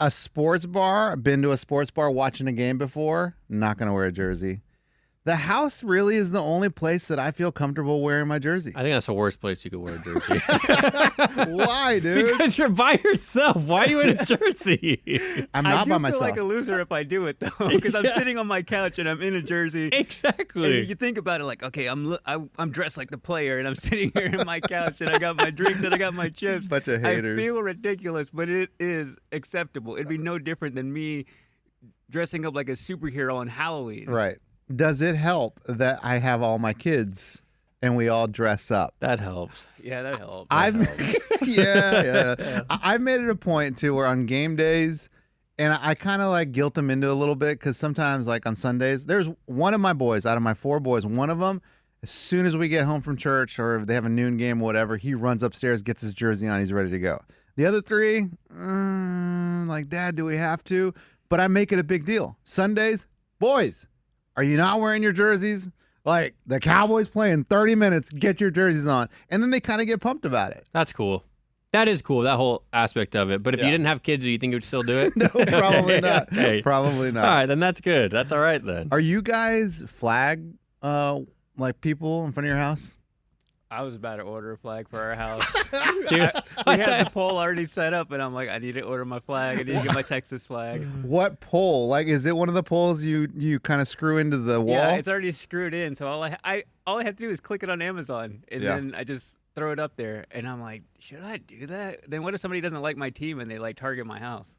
a sports bar, I've been to a sports bar watching a game before, not going to wear a jersey. The house really is the only place that I feel comfortable wearing my jersey. I think that's the worst place you could wear a jersey. Why, dude? Because you're by yourself. Why are you in a jersey? I'm not by myself. I feel like a loser if I do it, though, because I'm sitting on my couch and I'm in a jersey. Exactly. And you think about it like, okay, I'm dressed like the player and I'm sitting here in my couch and I got my drinks and I got my chips. Bunch of haters. I feel ridiculous, but it is acceptable. It'd be no different than me dressing up like a superhero on Halloween. Right. Does it help that I have all my kids and we all dress up? That helps. Yeah, that helps. Yeah. I've made it a point too where on game days, and I kind of like guilt them into a little bit because sometimes like on Sundays, there's one of my boys out of my 4 boys, one of them, as soon as we get home from church or if they have a noon game or whatever, he runs upstairs, gets his jersey on, he's ready to go. The other 3, like, Dad, do we have to? But I make it a big deal. Sundays, boys, are you not wearing your jerseys? Like, the Cowboys play in 30 minutes, get your jerseys on. And then they kind of get pumped about it. That's cool. That is cool, that whole aspect of it. But if you didn't have kids, do you think you would still do it? No, probably not. Okay. Probably not. All right, then that's good. That's all right then. Are you guys flag like people in front of your house? I was about to order a flag for our house. Dude, We had the pole already set up, and I'm like, I need to order my flag. I need to get my Texas flag. What pole? Like, is it one of the poles you kind of screw into the wall? Yeah, it's already screwed in. So all I have to do is click it on Amazon, and then I just throw it up there. And I'm like, should I do that? Then what if somebody doesn't like my team and they like target my house?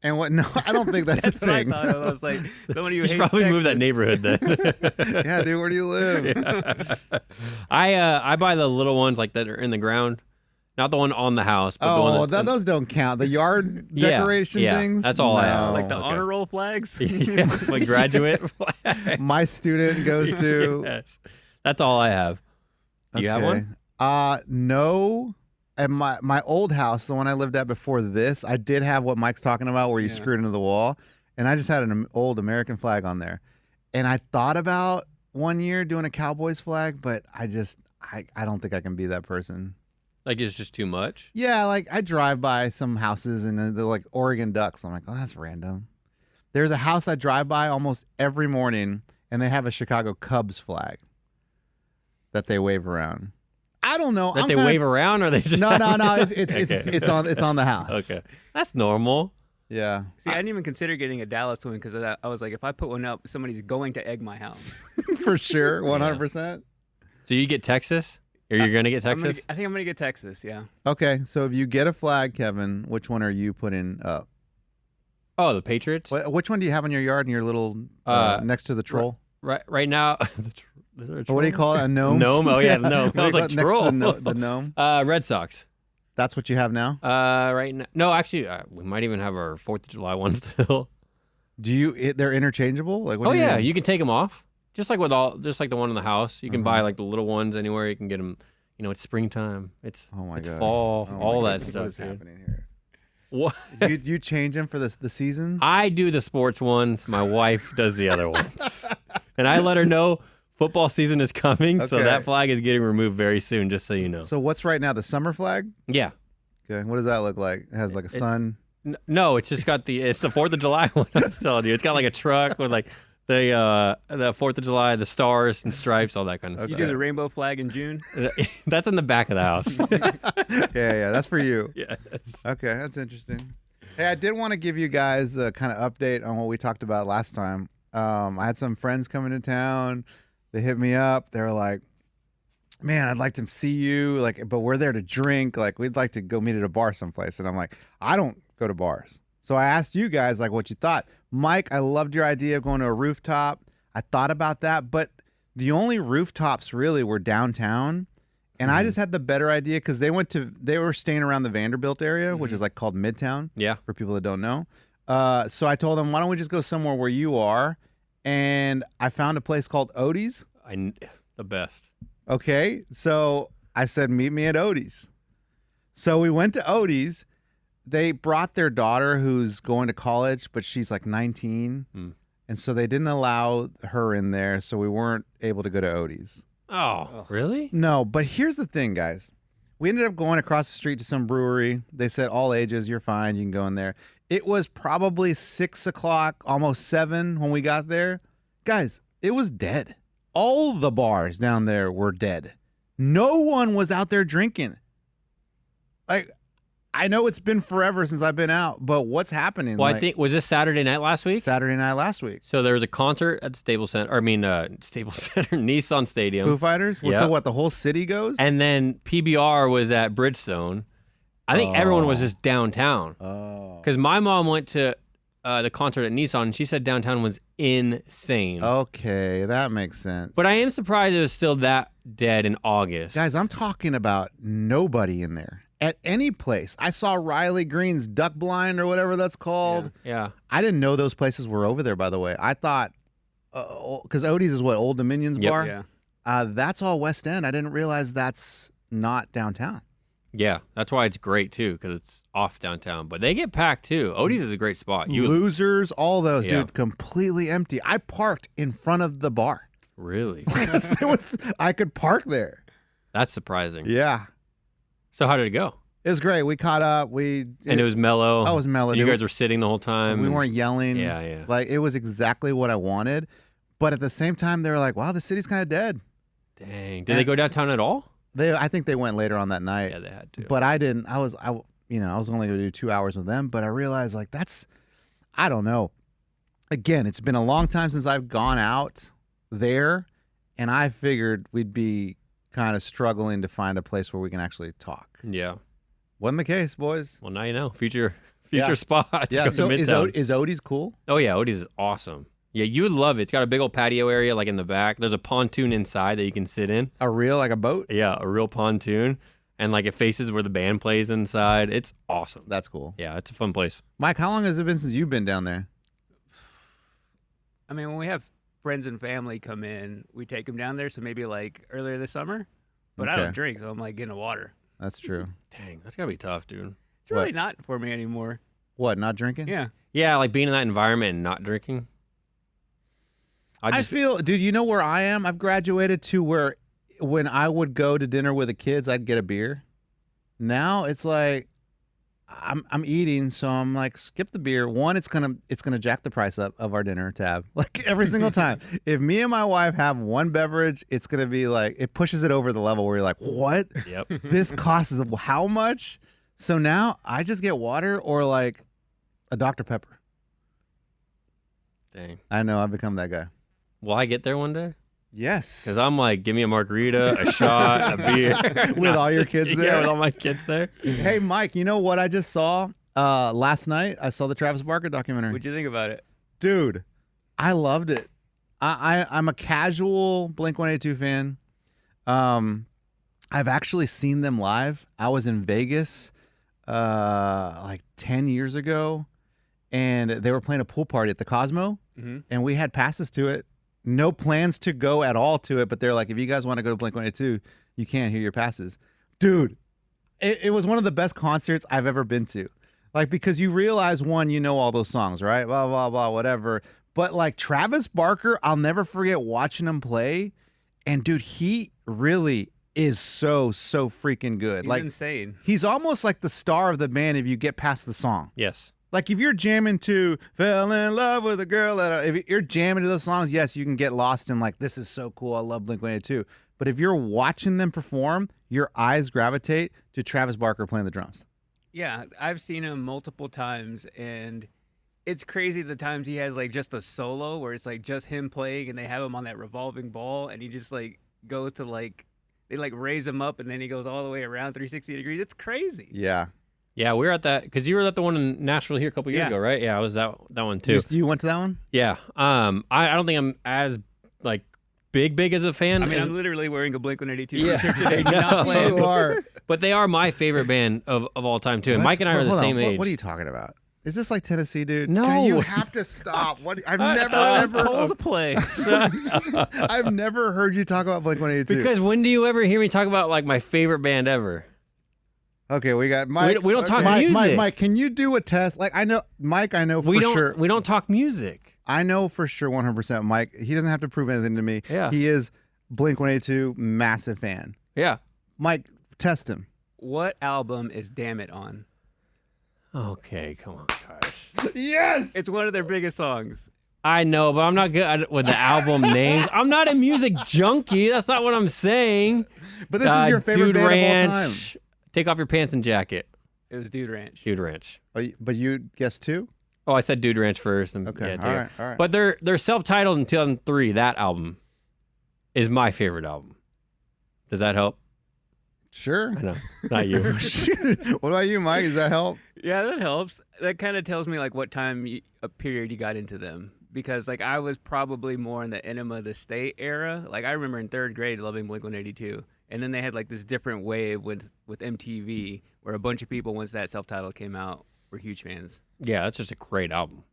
And what? No, I don't think that's a That's what I thing. thought of. I was like, somebody who You should hates probably move Texas. that neighborhood then. Yeah, dude, where do you live? I buy the little ones like that are in the ground, not the one on the house. But the one Oh, that's those don't count. The yard Yeah, decoration yeah, things? that's all I have. No. Like the Okay. honor roll flags? yeah, like graduate flag. My student goes to. Yes. That's all I have. Do you have one? No. At my old house, the one I lived at before this, I did have what Mike's talking about where you screwed into the wall. And I just had an old American flag on there. And I thought about one year doing a Cowboys flag, but I don't think I can be that person. Like it's just too much? Yeah, like I drive by some houses and they're like Oregon Ducks. I'm like, oh, that's random. There's a house I drive by almost every morning and they have a Chicago Cubs flag that they wave around. I don't know. That they wave around, or they just No. It's on the house. Okay, that's normal. Yeah. See, I didn't even consider getting a Dallas one because I was like, if I put one up, somebody's going to egg my house. For sure, 100%. So you get Texas, or you're gonna get Texas? I think I'm gonna get Texas. Yeah. Okay, so if you get a flag, Kevin, which one are you putting up? Oh, the Patriots. Which one do you have in your yard in your little next to the troll? Right now. What do you call it? A gnome? Gnome? Oh, yeah, gnome. What do I was you like, call it? troll. Next to the gnome? Red Sox. That's what you have now? Right now. No, actually, we might even have our 4th of July one still. They're interchangeable? Like, what do you yeah. mean? You can take them off. Just like the one in the house. You can buy like the little ones anywhere. You can get them. You know, it's springtime. It's God. fall. Oh my all God. that stuff. What is happening here? What? You change them for the seasons? I do the sports ones. My wife does the other ones. And I let her know football season is coming, so Okay. that flag is getting removed very soon, just so you know. So what's right now? The summer flag? Yeah. Okay. What does that look like? It has like a sun. No, it's just got it's the 4th of July one I was telling you. It's got like a truck with like the 4th of July, the stars and stripes, all that kind of You stuff. do the rainbow flag in June. That's in the back of the house. Yeah. That's for you. Yes. Okay, that's interesting. Hey, I did want to give you guys a kind of update on what we talked about last time. I had some friends coming to town. They hit me up. They were like, "Man, I'd like to see you. Like, but we're there to drink. Like, we'd like to go meet at a bar someplace." And I'm like, "I don't go to bars." So I asked you guys like what you thought. Mike, I loved your idea of going to a rooftop. I thought about that, but the only rooftops really were downtown. And I just had the better idea because they were staying around the Vanderbilt area, which is like called Midtown. Yeah. For people that don't know. So I told them, why don't we just go somewhere where you are? And I found a place called Odie's. The best. Okay. So I said, meet me at Odie's. So we went to Odie's. They brought their daughter who's going to college, but she's like 19. And so they didn't allow her in there. So we weren't able to go to Odie's. Oh, really? No, but here's the thing, guys. We ended up going across the street to some brewery. They said all ages, you're fine, you can go in there. It was probably 6 o'clock, almost 7 when we got there. Guys, it was dead. All the bars down there were dead. No one was out there drinking. Like, I know it's been forever since I've been out, but what's happening? Well, I think, was this Saturday night last week? Saturday night last week. So there was a concert at Staples Center, Nissan Stadium. Foo Fighters? Well, Yep. so what, the whole city goes? And then PBR was at Bridgestone. I think everyone was just downtown. Oh. Because my mom went to the concert at Nissan, and she said downtown was insane. Okay, that makes sense. But I am surprised it was still that dead in August. Guys, I'm talking about nobody in there. At any place. I saw Riley Green's Duck Blind or whatever that's called. Yeah. I didn't know those places were over there, by the way. I thought, because Odie's is what, Old Dominion's Yep. bar? Yeah. That's all West End. I didn't realize that's not downtown. Yeah, that's why it's great, too, because it's off downtown. But they get packed, too. Odie's is a great spot. Losers, all those, Yeah. dude, completely empty. I parked in front of the bar. Really? I could park there. That's surprising. Yeah. So how did it go? It was great. We caught up. And it was mellow. I was mellow. You dude. guys were sitting the whole time. We weren't yelling. Yeah. Like, it was exactly what I wanted. But at the same time, they were like, wow, the city's kind of dead. Dang. Did they go downtown at all? I think they went later on that night. Yeah, they had to. But I didn't. I was only going to do 2 hours with them. But I realized, like, I don't know. Again, it's been a long time since I've gone out there. And I figured we'd be kind of struggling to find a place where we can actually talk. Yeah. Wasn't the case, boys. Well, now you know. Future Yeah. spots. Yeah, Go so to is Midtown. Odie's cool? Oh, yeah. Odie's is awesome. Yeah, you would love it. It's got a big old patio area like in the back. There's a pontoon inside that you can sit in. Like a boat? Yeah, a real pontoon. And like it faces where the band plays inside. It's awesome. That's cool. Yeah, it's a fun place. Mike, how long has it been since you've been down there? I mean, when we have friends and family come in, we take them down there. So maybe like earlier this summer. But I Okay. don't drink, so I'm like getting water. That's true. Dang, that's got to be tough, dude. It's really not for me anymore. What, not drinking? Yeah. Yeah, like being in that environment and not drinking. I feel, dude, you know where I am? I've graduated to where when I would go to dinner with the kids, I'd get a beer. Now it's like, I'm eating, so I'm like, skip the beer. One, it's gonna jack the price up of our dinner tab. Like every single time. If me and my wife have one beverage, it's gonna be like it pushes it over the level where you're like, what? Yep. This costs how much? So now I just get water or like a Dr. Pepper. Dang. I know I've become that guy. Will I get there one day? Yes. Because I'm like, give me a margarita, a shot, a beer. With all your kids there? Yeah, with all my kids there. Hey, Mike, you know what I just saw last night? I saw the Travis Barker documentary. What'd you think about it? Dude, I loved it. I'm a casual Blink-182 fan. I've actually seen them live. I was in Vegas like 10 years ago, and they were playing a pool party at the Cosmo, and we had passes to it. No plans to go at all to it, but they're like, if you guys want to go to Blink-182, you can't hear your passes. Dude, it was one of the best concerts I've ever been to. Like, because you realize, one, you know all those songs, right? Blah, blah, blah, whatever. But, like, Travis Barker, I'll never forget watching him play. And, dude, he really is so freaking good. He's like insane. He's almost like the star of the band if you get past the song. Yes. Like if you're jamming to "Fell in Love with a Girl," if you're jamming to those songs, yes, you can get lost in like, this is so cool. I love Blink-182. But if you're watching them perform, your eyes gravitate to Travis Barker playing the drums. Yeah, I've seen him multiple times, and it's crazy the times he has like just a solo where it's like just him playing, and they have him on that revolving ball, and he just like goes to like they like raise him up, and then he goes all the way around 360 degrees. It's crazy. Yeah. Yeah, we were at that because you were at the one in Nashville here a couple years ago, right? Yeah, I was that one too. You went to that one? Yeah. I don't think I'm as like big as a fan. I mean, as, I'm literally wearing a Blink-182 Yeah. t-shirt today. No. You are. But they are my favorite band of all time too. And Mike and I are the Hold on. same age. What are you talking about? Is this like Tennessee, dude? No. God, you have to stop. What? I've never Coldplay. I've never heard you talk about Blink-182. Because when do you ever hear me talk about like my favorite band ever? Okay, we got Mike. We don't talk Mike, music. Mike, can you do a test? Like I know, Mike. I know for sure. We don't talk music. I know for sure 100%. Mike, he doesn't have to prove anything to me. Yeah. He is Blink-182 massive fan. Yeah. Mike, test him. What album is Damn It on? Okay, come on, guys. Yes. It's one of their biggest songs. I know, but I'm not good with the album names. I'm not a music junkie. That's not what I'm saying. But this is your favorite Dude band Ranch, of all time. Take Off Your Pants and Jacket. It was Dude Ranch. Dude Ranch. But you guessed two? Oh, I said Dude Ranch first. And, Okay. yeah, All right. But they're self-titled in 2003. That album is my favorite album. Does that help? Sure. I know. Not you. What about you, Mike? Does that help? Yeah, that helps. That kind of tells me like what time a period you got into them. Because like I was probably more in the Enema of the State era. Like I remember in third grade loving Blink-182. And then they had like this different wave with MTV where a bunch of people, once that self-titled came out, were huge fans. Yeah, that's just a great album.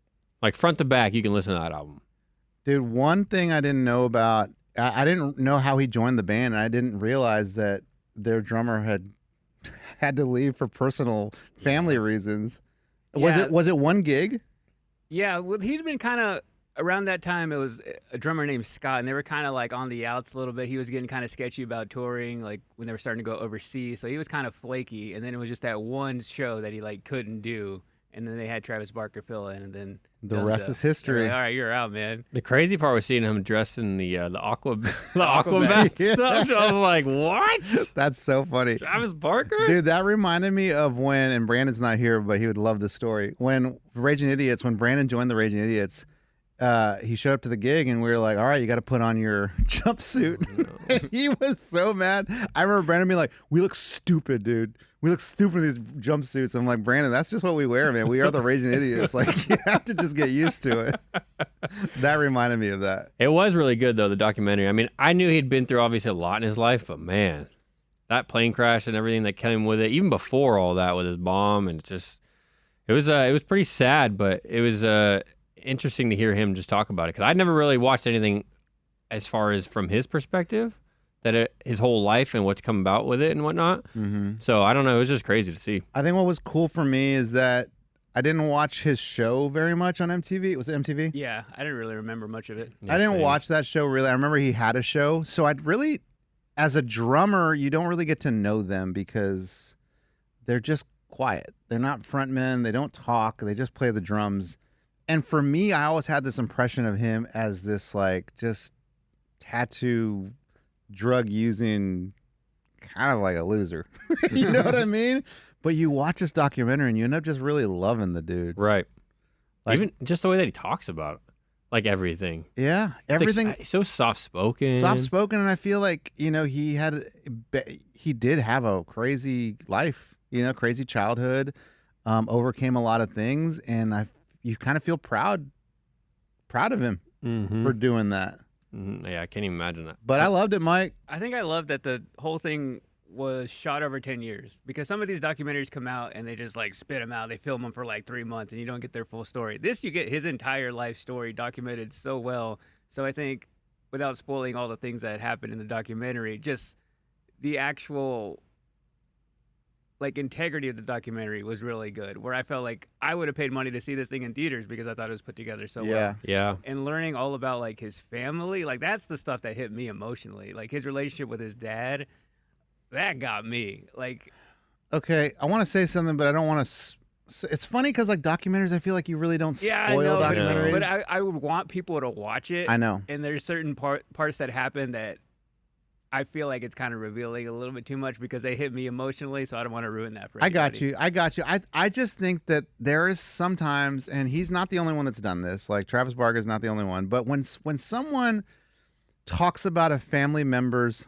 Like front to back, you can listen to that album. Dude, one thing I didn't know about, I didn't know how he joined the band, and I didn't realize that their drummer had to leave for personal family reasons. Yeah. Was it one gig? Yeah, well, he's been kind of around that time. It was a drummer named Scott, and they were kind of like on the outs a little bit. He was getting kind of sketchy about touring, like when they were starting to go overseas. So he was kind of flaky. And then it was just that one show that he like couldn't do. And then they had Travis Barker fill in, and then The rest is history. Like, all right, you're out, man. The crazy part was seeing him dressed in the Aquabat Yeah. stuff. I was like, what? That's so funny. Travis Barker? Dude, that reminded me of when, and Brandon's not here, but he would love this story. When Brandon joined the Raging Idiots, he showed up to the gig and we were like, all right, you got to put on your jumpsuit. Oh, no. And he was so mad. I remember Brandon being like, we look stupid, dude. We look stupid in these jumpsuits. I'm like, Brandon, that's just what we wear, man. We are the Raging Idiots. Like, you have to just get used to it. That reminded me of that. It was really good, though, the documentary. I mean, I knew he'd been through, obviously, a lot in his life, but man, that plane crash and everything that came with it, even before all that with his mom, and it was pretty sad, but it was interesting to hear him just talk about it, because I'd never really watched anything as far as from his perspective, his whole life and what's come about with it and whatnot. Mm-hmm. So I don't know. It was just crazy to see. I think what was cool for me is that I didn't watch his show very much on MTV. Was it MTV? Yeah, I didn't really remember much of it. Yeah, I didn't same. watch that show really. I remember he had a show. So I'd really, as a drummer, you don't really get to know them because they're just quiet. They're not frontmen. They don't talk. They just play the drums. And for me, I always had this impression of him as this like just tattoo, drug using, kind of like a loser. You know what I mean? But you watch this documentary and you end up just really loving the dude. Right. Like, even just the way that he talks about it, like everything. Yeah, It's everything. like, he's so soft spoken. Soft spoken, and I feel like he did have a crazy life, crazy childhood, overcame a lot of things, and you kind of feel proud of him for doing that. Yeah, I can't even imagine that. But I loved it, Mike. I think I love that the whole thing was shot over 10 years because some of these documentaries come out and they just like spit them out. They film them for like 3 months and you don't get their full story. This, you get his entire life story documented so well. So I think, without spoiling all the things that happened in the documentary, just the actual like integrity of the documentary was really good, where I felt like I would have paid money to see this thing in theaters because I thought it was put together so well. Yeah. And learning all about like his family, like that's the stuff that hit me emotionally. Like his relationship with his dad, that got me. Like, okay, I want to say something, but I don't want to. It's funny because like documentaries, I feel like you really don't spoil documentaries. But I would want people to watch it. I know. And there's certain parts that happen that I feel like it's kind of revealing a little bit too much because they hit me emotionally, so I don't want to ruin that for anybody. I got you. I just think that there is sometimes, and he's not the only one that's done this. Like Travis Barker is not the only one. But when someone talks about a family member's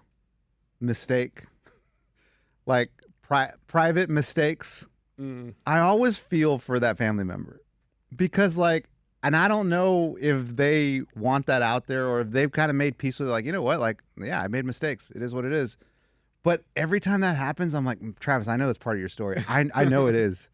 mistake, like private mistakes, I always feel for that family member because like, and I don't know if they want that out there or if they've kind of made peace with it. Like, you know what? Like, yeah, I made mistakes. It is what it is. But every time that happens, I'm like, Travis, I know it's part of your story. I know it is.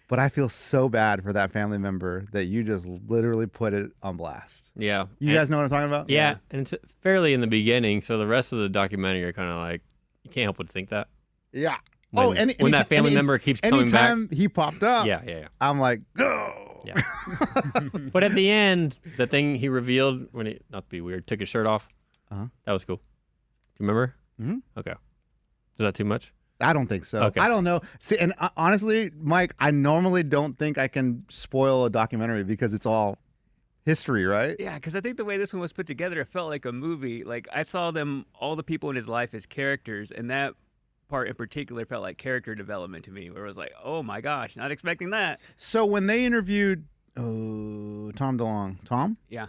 But I feel so bad for that family member that you just literally put it on blast. Yeah. You guys know what I'm talking about? Yeah. And it's fairly in the beginning. So the rest of the documentary are kind of like, you can't help but think that. Yeah. When that family member keeps coming back. Anytime he popped up, yeah. I'm like, go. Yeah. But at the end, the thing he revealed when he, not to be weird, took his shirt off. That was cool. Do you remember? Mm-hmm. Okay. Is that too much? I don't think so. Okay. I don't know. See, and honestly, Mike, I normally don't think I can spoil a documentary because it's all history, right? Yeah, because I think the way this one was put together, it felt like a movie. Like I saw all the people in his life as characters, and that part in particular felt like character development to me, where it was like, oh my gosh, not expecting that. So when they interviewed Tom DeLonge, Yeah.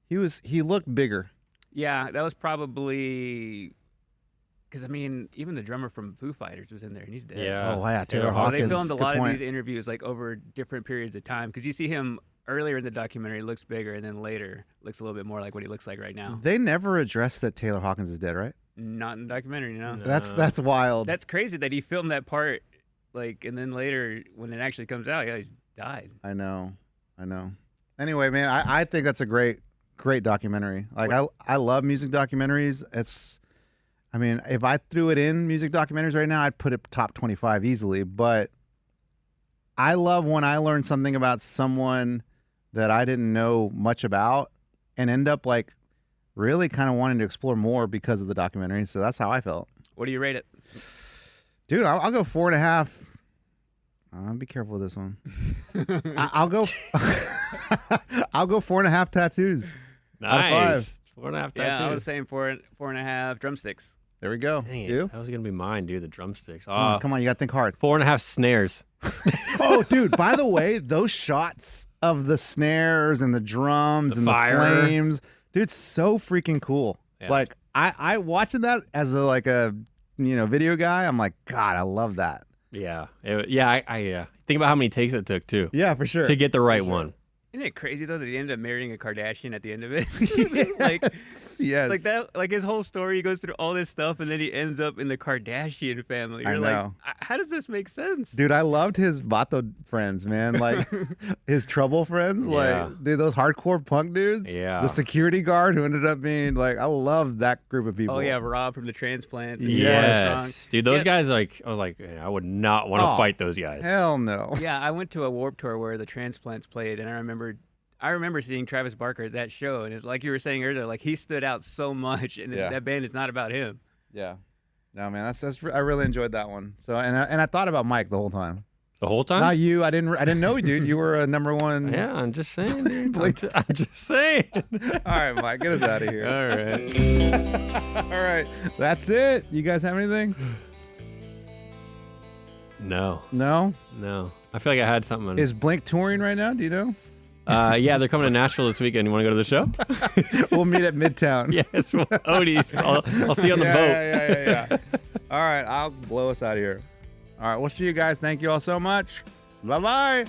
he looked bigger. Yeah, that was probably because, I mean, even the drummer from Foo Fighters was in there, and he's dead. Yeah. Oh, yeah, Taylor So Hawkins. they filmed a Good lot point. of these interviews like over different periods of time, because you see him earlier in the documentary, he looks bigger, and then later looks a little bit more like what he looks like right now. They never addressed that Taylor Hawkins is dead, right? Not in the documentary, no. That's wild. That's crazy that he filmed that part, like, and then later when it actually comes out, yeah, he's died. I know. Anyway, man, I think that's a great documentary. Like I love music documentaries. I mean, if I threw it in music documentaries right now, I'd put it top 25 easily. But I love when I learn something about someone that I didn't know much about and end up like really kind of wanting to explore more because of the documentary. So that's how I felt. What do you rate it? Dude, I'll go 4.5. Be careful with this one. I'll go 4.5 tattoos. Nice. Out of 5. 4.5 tattoos. Yeah, I was saying 4.5 drumsticks. There we go. Dang it. You? That was going to be mine, dude, the drumsticks. Come on, you got to think hard. 4.5 snares. Oh, dude, by the way, those shots of the snares and the drums and fire. the flames, dude, so freaking cool. Yeah. Like I watching that as a video guy, I'm like, God, I love that. Yeah. I think about how many takes it took, too, Yeah, for sure. to get the right one. Isn't it crazy though that he ended up marrying a Kardashian at the end of it? Like, yes. like that, like his whole story, he goes through all this stuff, and then he ends up in the Kardashian family. I You're know. like, how does this make sense? Dude, I loved his Vato friends, man. Like his trouble friends. Yeah. Like, dude, those hardcore punk dudes. Yeah. The security guard who ended up being like, I love that group of people. Oh yeah, Rob from the Transplants. and Yes. Dude, those Yeah. guys, like, I was like, I would not want to fight those guys. Hell no. Yeah, I went to a Warped Tour where the Transplants played, and I remember seeing Travis Barker at that show, and it's like you were saying earlier, like he stood out so much, and Yeah. that band is not about him. Yeah. No, man, that's I really enjoyed that one. So, and I thought about Mike the whole time. The whole time? Not you. I didn't know you, dude. You were a number one. Yeah, I'm just saying, dude. I'm just saying. All right, Mike, get us out of here. All right. All right, that's it. You guys have anything? No. No. I feel like I had something. Is Blink touring right now? Do you know? Yeah, they're coming to Nashville this weekend. You want to go to the show? We'll meet at Midtown. Yes, Odie's. I'll see you on the boat. Yeah. All right, I'll blow us out of here. All right, we'll see you guys. Thank you all so much. Bye-bye.